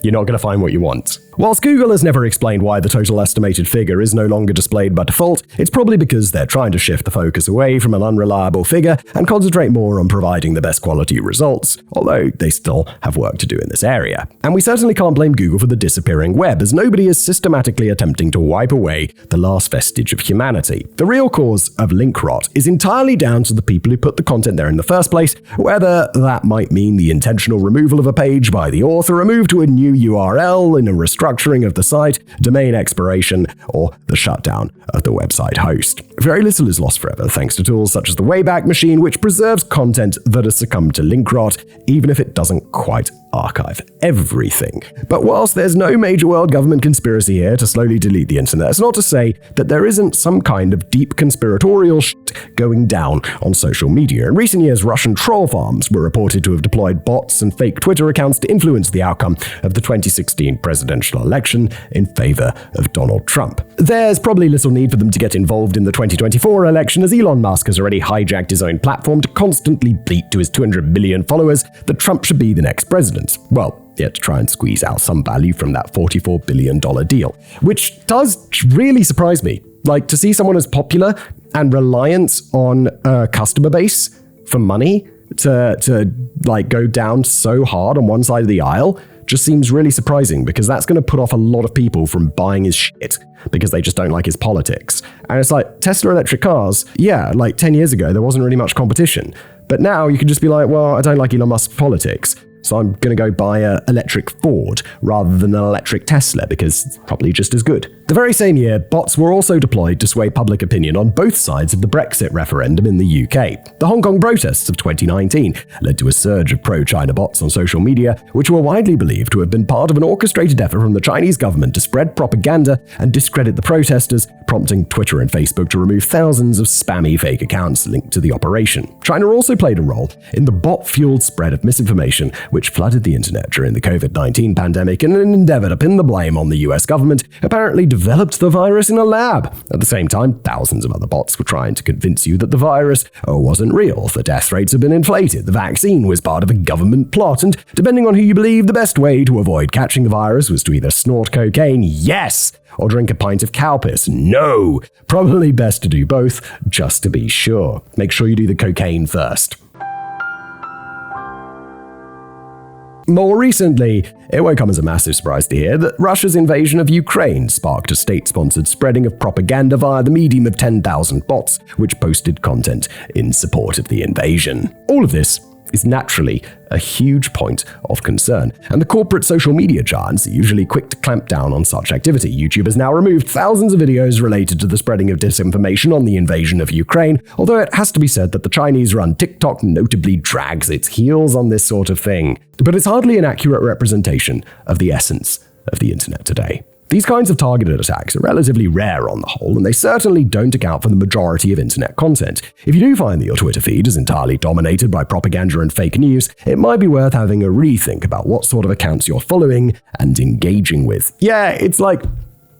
You're not going to find what you want. Whilst Google has never explained why the total estimated figure is no longer displayed by default, it's probably because they're trying to shift the focus away from an unreliable figure and concentrate more on providing the best quality results, although they still have work to do in this area. And we certainly can't blame Google for the disappearing web, as nobody is systematically attempting to wipe away the last vestige of humanity. The real cause of link rot is entirely down to the people who put the content there in the first place, whether that might mean the intentional removal of a page by the author, a move to a new URL in a restraint restructuring of the site, domain expiration, or the shutdown of the website host. Very little is lost forever thanks to tools such as the Wayback Machine, which preserves content that has succumbed to link rot, even if it doesn't quite archive everything. But whilst there's no major world government conspiracy here to slowly delete the internet, it's not to say that there isn't some kind of deep conspiratorial shit going down on social media. In recent years, Russian troll farms were reported to have deployed bots and fake Twitter accounts to influence the outcome of the 2016 presidential election in favor of Donald Trump. There's probably little need for them to get involved in the 2024 election, as Elon Musk has already hijacked his own platform to constantly bleat to his 200 million followers that Trump should be the next president. Well, yeah, to try and squeeze out some value from that $44 billion deal, which does really surprise me. Like, to see someone as popular and reliant on a customer base for money to like go down so hard on one side of the aisle just seems really surprising, because that's going to put off a lot of people from buying his shit because they just don't like his politics. And it's like, Tesla electric cars, yeah, like 10 years ago, there wasn't really much competition. But now you can just be like, well, I don't like Elon Musk's politics, so I'm going to go buy an electric Ford rather than an electric Tesla, because it's probably just as good. The very same year, bots were also deployed to sway public opinion on both sides of the Brexit referendum in the UK. The Hong Kong protests of 2019 led to a surge of pro-China bots on social media, which were widely believed to have been part of an orchestrated effort from the Chinese government to spread propaganda and discredit the protesters, prompting Twitter and Facebook to remove thousands of spammy fake accounts linked to the operation. China also played a role in the bot-fueled spread of misinformation, which flooded the internet during the COVID-19 pandemic in an endeavor to pin the blame on the US government, apparently developed the virus in a lab. At the same time, thousands of other bots were trying to convince you that the virus wasn't real, the death rates had been inflated, the vaccine was part of a government plot, and depending on who you believe, the best way to avoid catching the virus was to either snort cocaine, yes, or drink a pint of cow piss, no. Probably best to do both, just to be sure. Make sure you do the cocaine first. More recently, it won't come as a massive surprise to hear that Russia's invasion of Ukraine sparked a state-sponsored spreading of propaganda via the medium of 10,000 bots, which posted content in support of the invasion. All of this is naturally a huge point of concern, and the corporate social media giants are usually quick to clamp down on such activity. YouTube has now removed thousands of videos related to the spreading of disinformation on the invasion of Ukraine, although it has to be said that the Chinese-run TikTok notably drags its heels on this sort of thing. But it's hardly an accurate representation of the essence of the internet today. These kinds of targeted attacks are relatively rare on the whole, and they certainly don't account for the majority of internet content. If you do find that your Twitter feed is entirely dominated by propaganda and fake news, it might be worth having a rethink about what sort of accounts you're following and engaging with. Yeah, it's like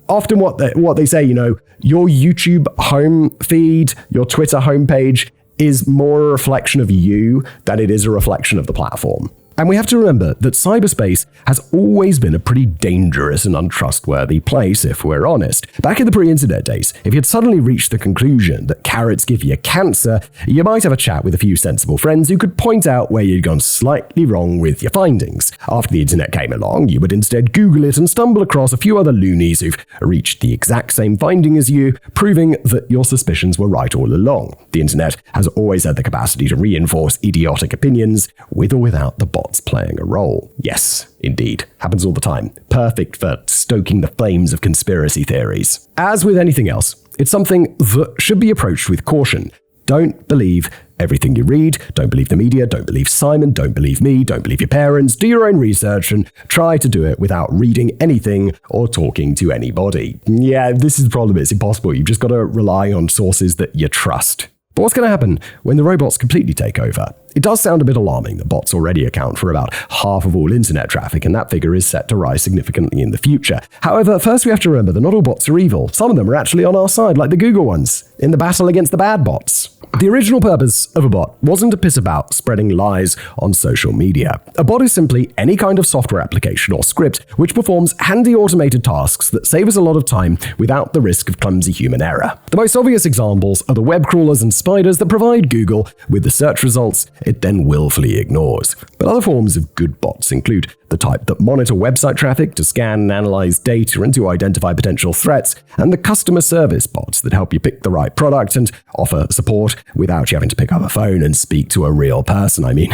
often what they say, your YouTube home feed, your Twitter homepage is more a reflection of you than it is a reflection of the platform. And we have to remember that cyberspace has always been a pretty dangerous and untrustworthy place, if we're honest. Back in the pre-internet days, if you'd suddenly reached the conclusion that carrots give you cancer, you might have a chat with a few sensible friends who could point out where you'd gone slightly wrong with your findings. After the internet came along, you would instead Google it and stumble across a few other loonies who've reached the exact same finding as you, proving that your suspicions were right all along. The internet has always had the capacity to reinforce idiotic opinions, with or without the bots playing a role. Yes, indeed. Happens all the time. Perfect for stoking the flames of conspiracy theories. As with anything else, it's something that should be approached with caution. Don't believe everything you read, don't believe the media, don't believe Simon, don't believe me, don't believe your parents, do your own research and try to do it without reading anything or talking to anybody. Yeah, this is the problem, it's impossible. You've just got to rely on sources that you trust. But what's going to happen when the robots completely take over? It does sound a bit alarming that bots already account for about half of all internet traffic, and that figure is set to rise significantly in the future. However, first we have to remember that not all bots are evil. Some of them are actually on our side, like the Google ones, in the battle against the bad bots. The original purpose of a bot wasn't to piss about spreading lies on social media. A bot is simply any kind of software application or script which performs handy automated tasks that save us a lot of time without the risk of clumsy human error. The most obvious examples are the web crawlers and spiders that provide Google with the search results it then willfully ignores. But other forms of good bots include the type that monitor website traffic to scan and analyze data and to identify potential threats, and the customer service bots that help you pick the right product and offer support without you having to pick up a phone and speak to a real person. I mean,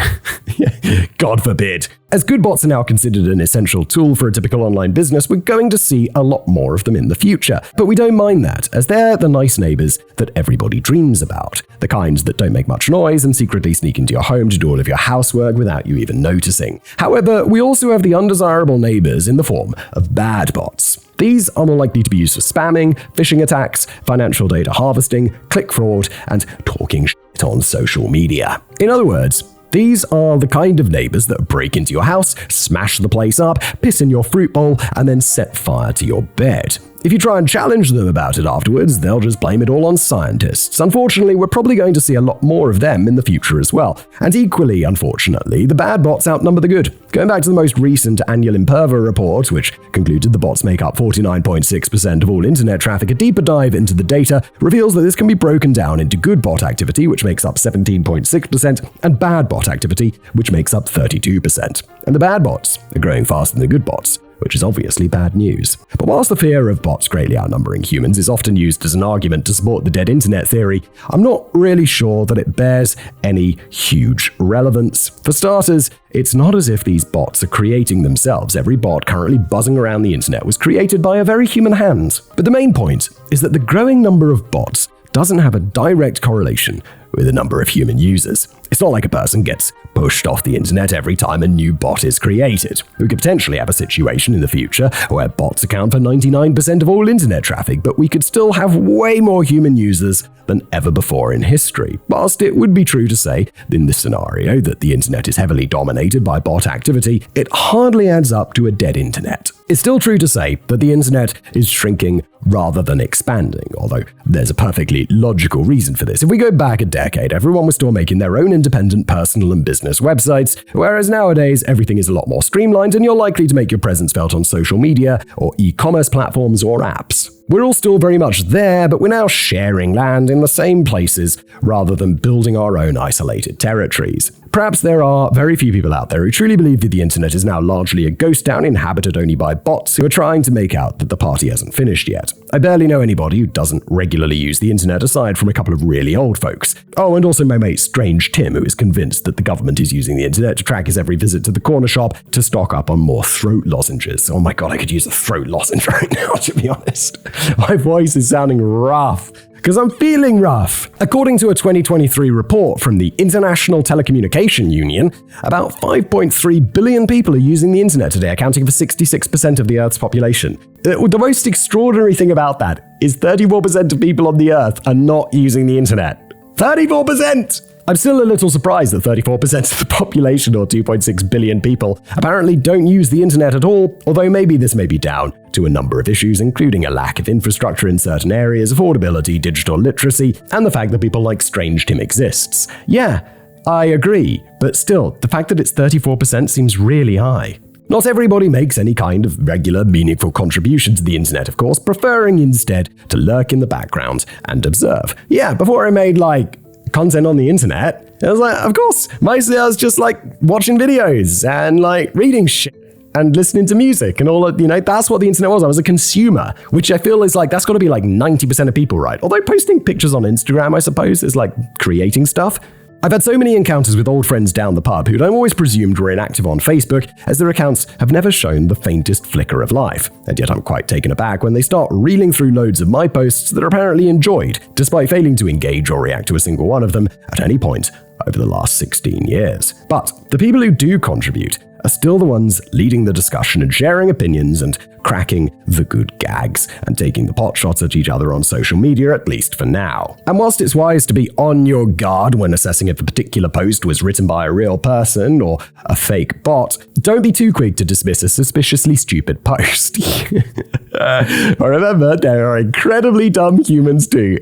God forbid. As good bots are now considered an essential tool for a typical online business, we're going to see a lot more of them in the future. But we don't mind that, as they're the nice neighbors that everybody dreams about. The kinds that don't make much noise and secretly sneak into your home to do all of your housework without you even noticing. However, we also have the undesirable neighbors in the form of bad bots. These are more likely to be used for spamming, phishing attacks, financial data harvesting, click fraud, and talking shit on social media. In other words, these are the kind of neighbors that break into your house, smash the place up, piss in your fruit bowl, and then set fire to your bed. If you try and challenge them about it afterwards, they'll just blame it all on scientists. Unfortunately, we're probably going to see a lot more of them in the future as well. And equally, unfortunately, the bad bots outnumber the good. Going back to the most recent annual Imperva report, which concluded the bots make up 49.6% of all internet traffic, a deeper dive into the data reveals that this can be broken down into good bot activity, which makes up 17.6%, and bad bot activity, which makes up 32%. And the bad bots are growing faster than the good bots, which is obviously bad news. But whilst the fear of bots greatly outnumbering humans is often used as an argument to support the dead internet theory, I'm not really sure that it bears any huge relevance. For starters, it's not as if these bots are creating themselves. Every bot currently buzzing around the internet was created by a very human hand. But the main point is that the growing number of bots doesn't have a direct correlation with the number of human users. It's not like a person gets pushed off the internet every time a new bot is created. We could potentially have a situation in the future where bots account for 99% of all internet traffic, but we could still have way more human users than ever before in history. Whilst it would be true to say, in this scenario, that the internet is heavily dominated by bot activity, it hardly adds up to a dead internet. It's still true to say that the internet is shrinking rather than expanding, although there's a perfectly logical reason for this. If we go back a decade, everyone was still making their own independent personal and business websites, whereas nowadays everything is a lot more streamlined and you're likely to make your presence felt on social media or e-commerce platforms or apps. We're all still very much there, but we're now sharing land in the same places rather than building our own isolated territories. Perhaps there are very few people out there who truly believe that the internet is now largely a ghost town inhabited only by bots who are trying to make out that the party hasn't finished yet. I barely know anybody who doesn't regularly use the internet aside from a couple of really old folks. Oh, and also my mate Strange Tim, who is convinced that the government is using the internet to track his every visit to the corner shop to stock up on more throat lozenges. Oh my god, I could use a throat lozenge right now, to be honest. My voice is sounding rough, because I'm feeling rough. According to a 2023 report from the International Telecommunication Union, about 5.3 billion people are using the internet today, accounting for 66% of the Earth's population. The most extraordinary thing about that is 34% of people on the Earth are not using the internet. 34%! I'm still a little surprised that 34% of the population, or 2.6 billion people, apparently don't use the internet at all, although maybe this may be down to a number of issues, including a lack of infrastructure in certain areas, affordability, digital literacy, and the fact that people like Strange Tim exists. Yeah, I agree, but still, the fact that it's 34% seems really high. Not everybody makes any kind of regular, meaningful contribution to the internet, of course, preferring instead to lurk in the background and observe. Yeah, before I made, content on the internet, I was like, of course, mostly I was just watching videos and reading shit and listening to music and all of, that's what the internet was. I was a consumer, which I feel is that's got to be 90% of people, right? Although posting pictures on Instagram, I suppose, is creating stuff. I've had so many encounters with old friends down the pub who'd always presumed were inactive on Facebook, as their accounts have never shown the faintest flicker of life. And yet I'm quite taken aback when they start reeling through loads of my posts that are apparently enjoyed, despite failing to engage or react to a single one of them at any point over the last 16 years. But the people who do contribute are still the ones leading the discussion and sharing opinions and cracking the good gags and taking the pot shots at each other on social media, at least for now. And whilst it's wise to be on your guard when assessing if a particular post was written by a real person or a fake bot, don't be too quick to dismiss a suspiciously stupid post. Remember, there are incredibly dumb humans too.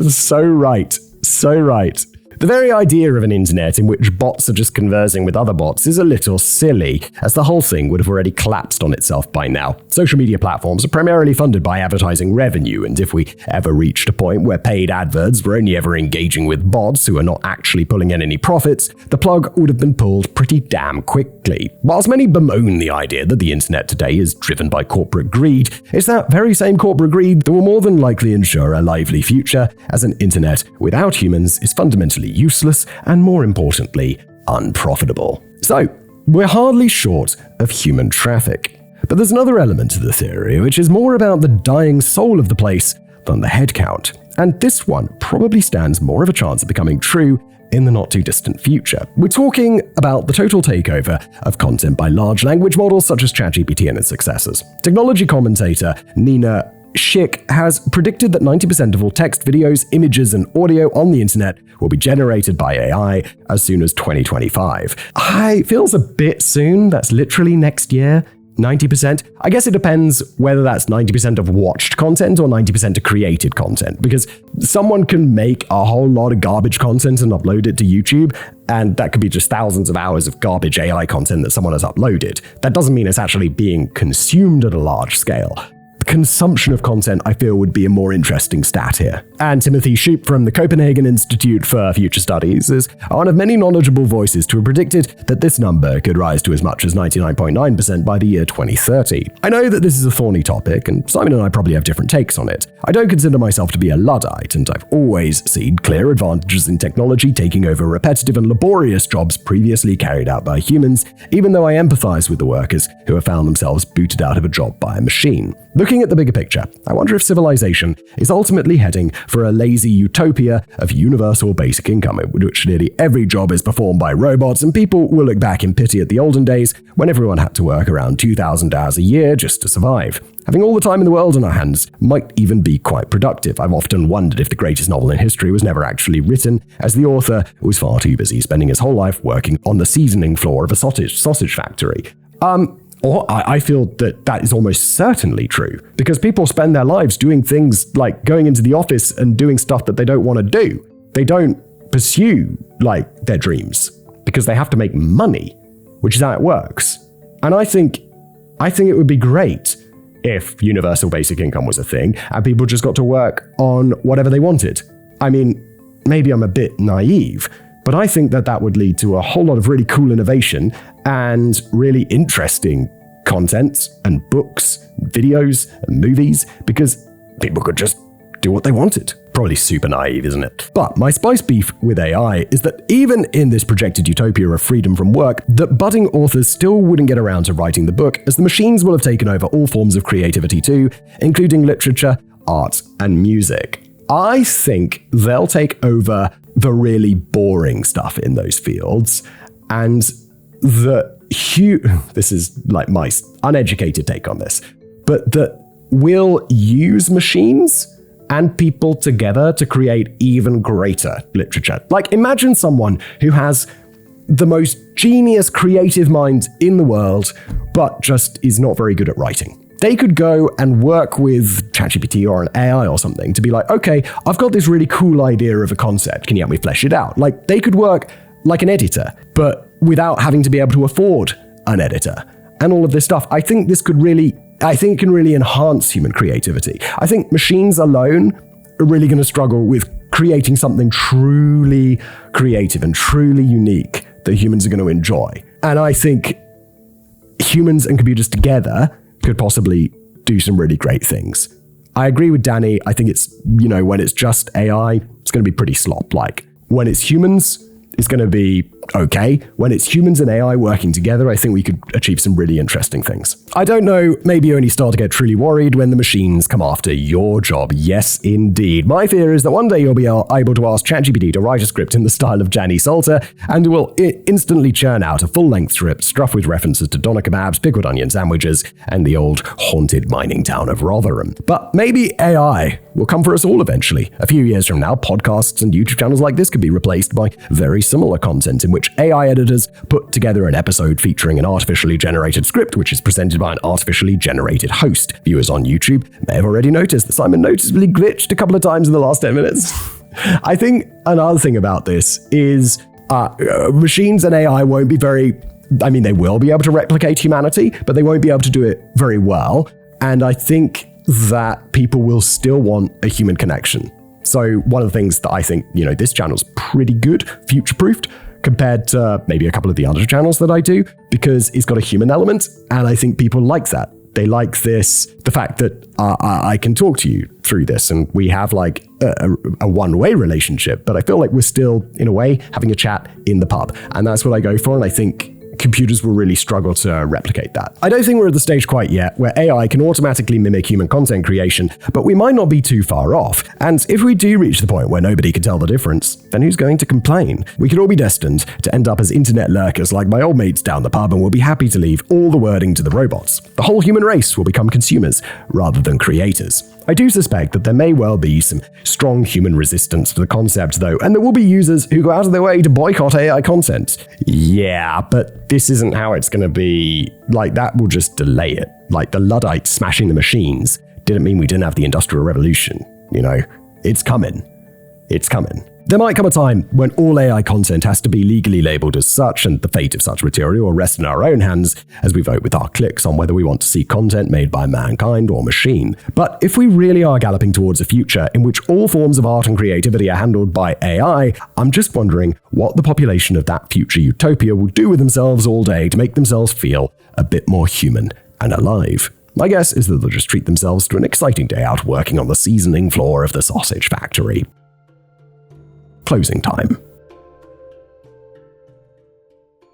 So right. So right. The very idea of an internet in which bots are just conversing with other bots is a little silly, as the whole thing would have already collapsed on itself by now. Social media platforms are primarily funded by advertising revenue, and if we ever reached a point where paid adverts were only ever engaging with bots who are not actually pulling in any profits, the plug would have been pulled pretty damn quickly. Whilst many bemoan the idea that the internet today is driven by corporate greed, it's that very same corporate greed that will more than likely ensure a lively future, as an internet without humans is fundamentally useless and, more importantly, unprofitable. So, we're hardly short of human traffic. But there's another element to the theory, which is more about the dying soul of the place than the head count. And this one probably stands more of a chance of becoming true in the not too distant future. We're talking about the total takeover of content by large language models such as ChatGPT and its successors. Technology commentator Nina Schick has predicted that 90% of all text, videos, images, and audio on the internet will be generated by AI as soon as 2025. It feels a bit soon. That's literally next year. 90%? I guess it depends whether that's 90% of watched content or 90% of created content, because someone can make a whole lot of garbage content and upload it to YouTube, and that could be just thousands of hours of garbage AI content that someone has uploaded. That doesn't mean it's actually being consumed at a large scale. Consumption of content, I feel, would be a more interesting stat here. And Timothy Shoup from the Copenhagen Institute for Future Studies is one of many knowledgeable voices to have predicted that this number could rise to as much as 99.9% by the year 2030. I know that this is a thorny topic, and Simon and I probably have different takes on it. I don't consider myself to be a Luddite, and I've always seen clear advantages in technology taking over repetitive and laborious jobs previously carried out by humans, even though I empathize with the workers who have found themselves booted out of a job by a machine. Looking at the bigger picture, I wonder if civilization is ultimately heading for a lazy utopia of universal basic income, in which nearly every job is performed by robots, and people will look back in pity at the olden days when everyone had to work around 2,000 hours a year just to survive. Having all the time in the world on our hands might even be quite productive. I've often wondered if the greatest novel in history was never actually written, as the author was far too busy spending his whole life working on the seasoning floor of a sausage factory. I feel that is almost certainly true, because people spend their lives doing things like going into the office and doing stuff that they don't want to do. They don't pursue their dreams because they have to make money, which is how it works. And I think it would be great if universal basic income was a thing and people just got to work on whatever they wanted. I mean, maybe I'm a bit naive, but I think that would lead to a whole lot of really cool innovation and really interesting content and books, videos, and movies, because people could just do what they wanted. Probably super naive, isn't it? But my spice beef with AI is that even in this projected utopia of freedom from work, that budding authors still wouldn't get around to writing the book, as the machines will have taken over all forms of creativity too, including literature, art, and music. I think they'll take over the really boring stuff in those fields, and this is like my uneducated take on this, but that we'll use machines and people together to create even greater literature. Like, imagine someone who has the most genius creative mind in the world, but just is not very good at writing. They could go and work with ChatGPT or an AI or something to be like, okay, I've got this really cool idea of a concept. Can you help me flesh it out? Like, they could work like an editor, but without having to be able to afford an editor and all of this stuff. I think can really enhance human creativity. I think machines alone are really going to struggle with creating something truly creative and truly unique that humans are going to enjoy. And I think humans and computers together could possibly do some really great things. I agree with Danny. I think it's, when it's just AI, it's going to be pretty slop-like. When it's humans, it's going to be okay. When it's humans and AI working together, I think we could achieve some really interesting things. I don't know, maybe you only start to get truly worried when the machines come after your job. Yes, indeed. My fear is that one day you'll be able to ask ChatGPT to write a script in the style of Gianni Salter, and it will instantly churn out a full-length script stuffed with references to doner kebabs, pickled onion sandwiches, and the old haunted mining town of Rotherham. But maybe AI will come for us all eventually. A few years from now, podcasts and YouTube channels like this could be replaced by very similar content in which AI editors put together an episode featuring an artificially generated script, which is presented by an artificially generated host. Viewers on YouTube may have already noticed that Simon noticeably glitched a couple of times in the last 10 minutes. I think another thing about this is machines and AI won't be they will be able to replicate humanity, but they won't be able to do it very well. And I think that people will still want a human connection. So one of the things that I think, this channel's pretty good, future-proofed, compared to maybe a couple of the other channels that I do, because it's got a human element, and I think people like that. They like the fact that I can talk to you through this, and we have a one-way relationship, but I feel like we're still, in a way, having a chat in the pub, and that's what I go for, and I think computers will really struggle to replicate that. I don't think we're at the stage quite yet where AI can automatically mimic human content creation, but we might not be too far off. And if we do reach the point where nobody can tell the difference, then who's going to complain? We could all be destined to end up as internet lurkers like my old mates down the pub, and we'll be happy to leave all the wording to the robots. The whole human race will become consumers rather than creators. I do suspect that there may well be some strong human resistance to the concept, though, and there will be users who go out of their way to boycott AI content. Yeah, but this isn't how it's going to be. Like, that will just delay it. Like, the Luddites smashing the machines didn't mean we didn't have the Industrial Revolution. You know, it's coming. It's coming. There might come a time when all AI content has to be legally labeled as such, and the fate of such material will rest in our own hands as we vote with our clicks on whether we want to see content made by mankind or machine. But if we really are galloping towards a future in which all forms of art and creativity are handled by AI, I'm just wondering what the population of that future utopia will do with themselves all day to make themselves feel a bit more human and alive. My guess is that they'll just treat themselves to an exciting day out working on the seasoning floor of the sausage factory. Closing time.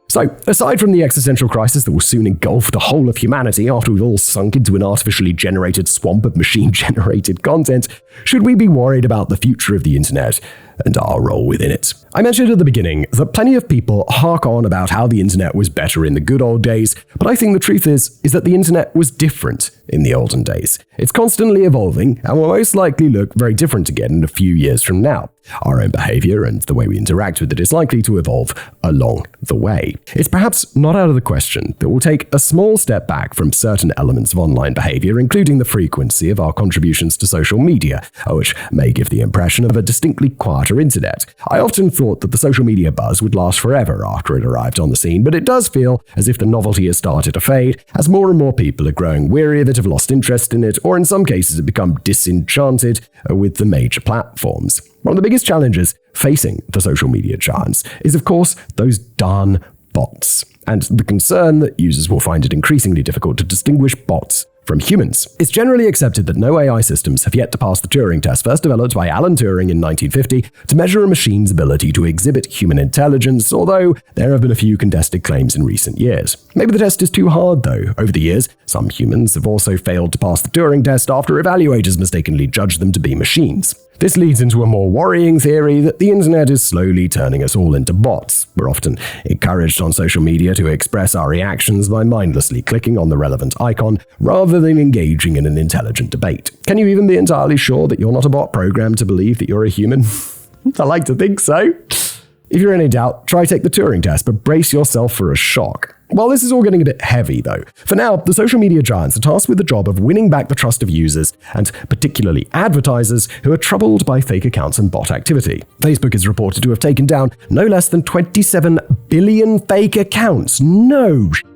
So, aside from the existential crisis that will soon engulf the whole of humanity after we've all sunk into an artificially generated swamp of machine-generated content, should we be worried about the future of the internet and our role within it? I mentioned at the beginning that plenty of people hark on about how the internet was better in the good old days, but I think the truth is that the internet was different in the olden days. It's constantly evolving and will most likely look very different again in a few years from now. Our own behavior and the way we interact with it is likely to evolve along the way. It's perhaps not out of the question that we'll take a small step back from certain elements of online behavior, including the frequency of our contributions to social media, which may give the impression of a distinctly quieter internet. I often thought that the social media buzz would last forever after it arrived on the scene, but it does feel as if the novelty has started to fade, as more and more people are growing weary of it, have lost interest in it, or in some cases have become disenchanted with the major platforms. One of the biggest challenges facing the social media giants is, of course, those darn bots, and the concern that users will find it increasingly difficult to distinguish bots from humans. It's generally accepted that no AI systems have yet to pass the Turing test, first developed by Alan Turing in 1950 to measure a machine's ability to exhibit human intelligence, although there have been a few contested claims in recent years. Maybe the test is too hard, though. Over the years, some humans have also failed to pass the Turing test after evaluators mistakenly judged them to be machines. This leads into a more worrying theory that the internet is slowly turning us all into bots. We're often encouraged on social media to express our reactions by mindlessly clicking on the relevant icon rather than engaging in an intelligent debate. Can you even be entirely sure that you're not a bot programmed to believe that you're a human? I like to think so. If you're in any doubt, try take the Turing test, but brace yourself for a shock. While this is all getting a bit heavy, though, for now, the social media giants are tasked with the job of winning back the trust of users, and particularly advertisers who are troubled by fake accounts and bot activity. Facebook is reported to have taken down no less than 27 billion fake accounts. No shit.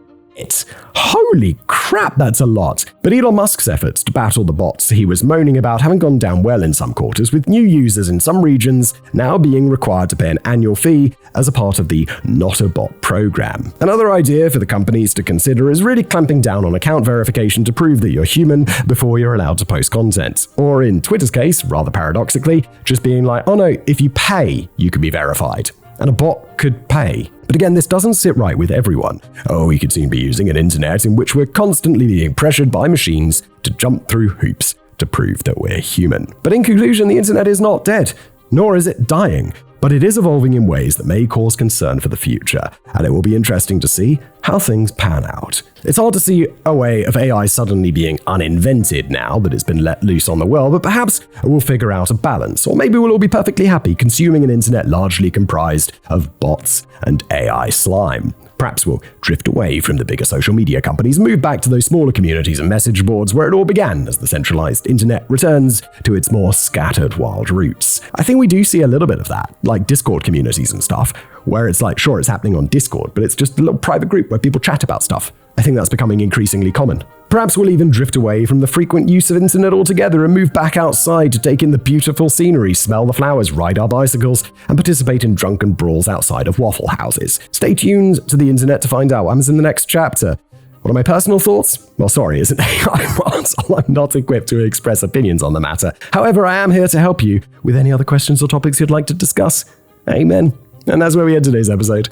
Holy crap, that's a lot. But Elon Musk's efforts to battle the bots he was moaning about haven't gone down well in some quarters, with new users in some regions now being required to pay an annual fee as a part of the Not a Bot program. Another idea for the companies to consider is really clamping down on account verification to prove that you're human before you're allowed to post content. Or in Twitter's case, rather paradoxically, just being like, oh no, if you pay, you can be verified. And a bot could pay. But again, this doesn't sit right with everyone. Oh, we could soon be using an internet in which we're constantly being pressured by machines to jump through hoops to prove that we're human. But in conclusion, the internet is not dead, nor is it dying, but it is evolving in ways that may cause concern for the future, and it will be interesting to see how things pan out. It's hard to see a way of AI suddenly being uninvented now that it's been let loose on the world, but perhaps we'll figure out a balance, or maybe we'll all be perfectly happy consuming an internet largely comprised of bots and AI slime. Perhaps we'll drift away from the bigger social media companies and move back to those smaller communities and message boards where it all began as the centralized internet returns to its more scattered wild roots. I think we do see a little bit of that, like Discord communities and stuff, where it's like, sure, it's happening on Discord, but it's just a little private group where people chat about stuff. I think that's becoming increasingly common. Perhaps we'll even drift away from the frequent use of internet altogether and move back outside to take in the beautiful scenery, smell the flowers, ride our bicycles, and participate in drunken brawls outside of waffle houses. Stay tuned to the internet to find out what happens in the next chapter. What are my personal thoughts? Well, sorry, isn't AI Marshall? I'm not equipped to express opinions on the matter. However, I am here to help you with any other questions or topics you'd like to discuss. Amen. And that's where we end today's episode.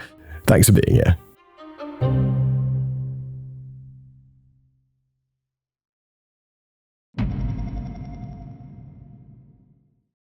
Thanks for being here. Bye.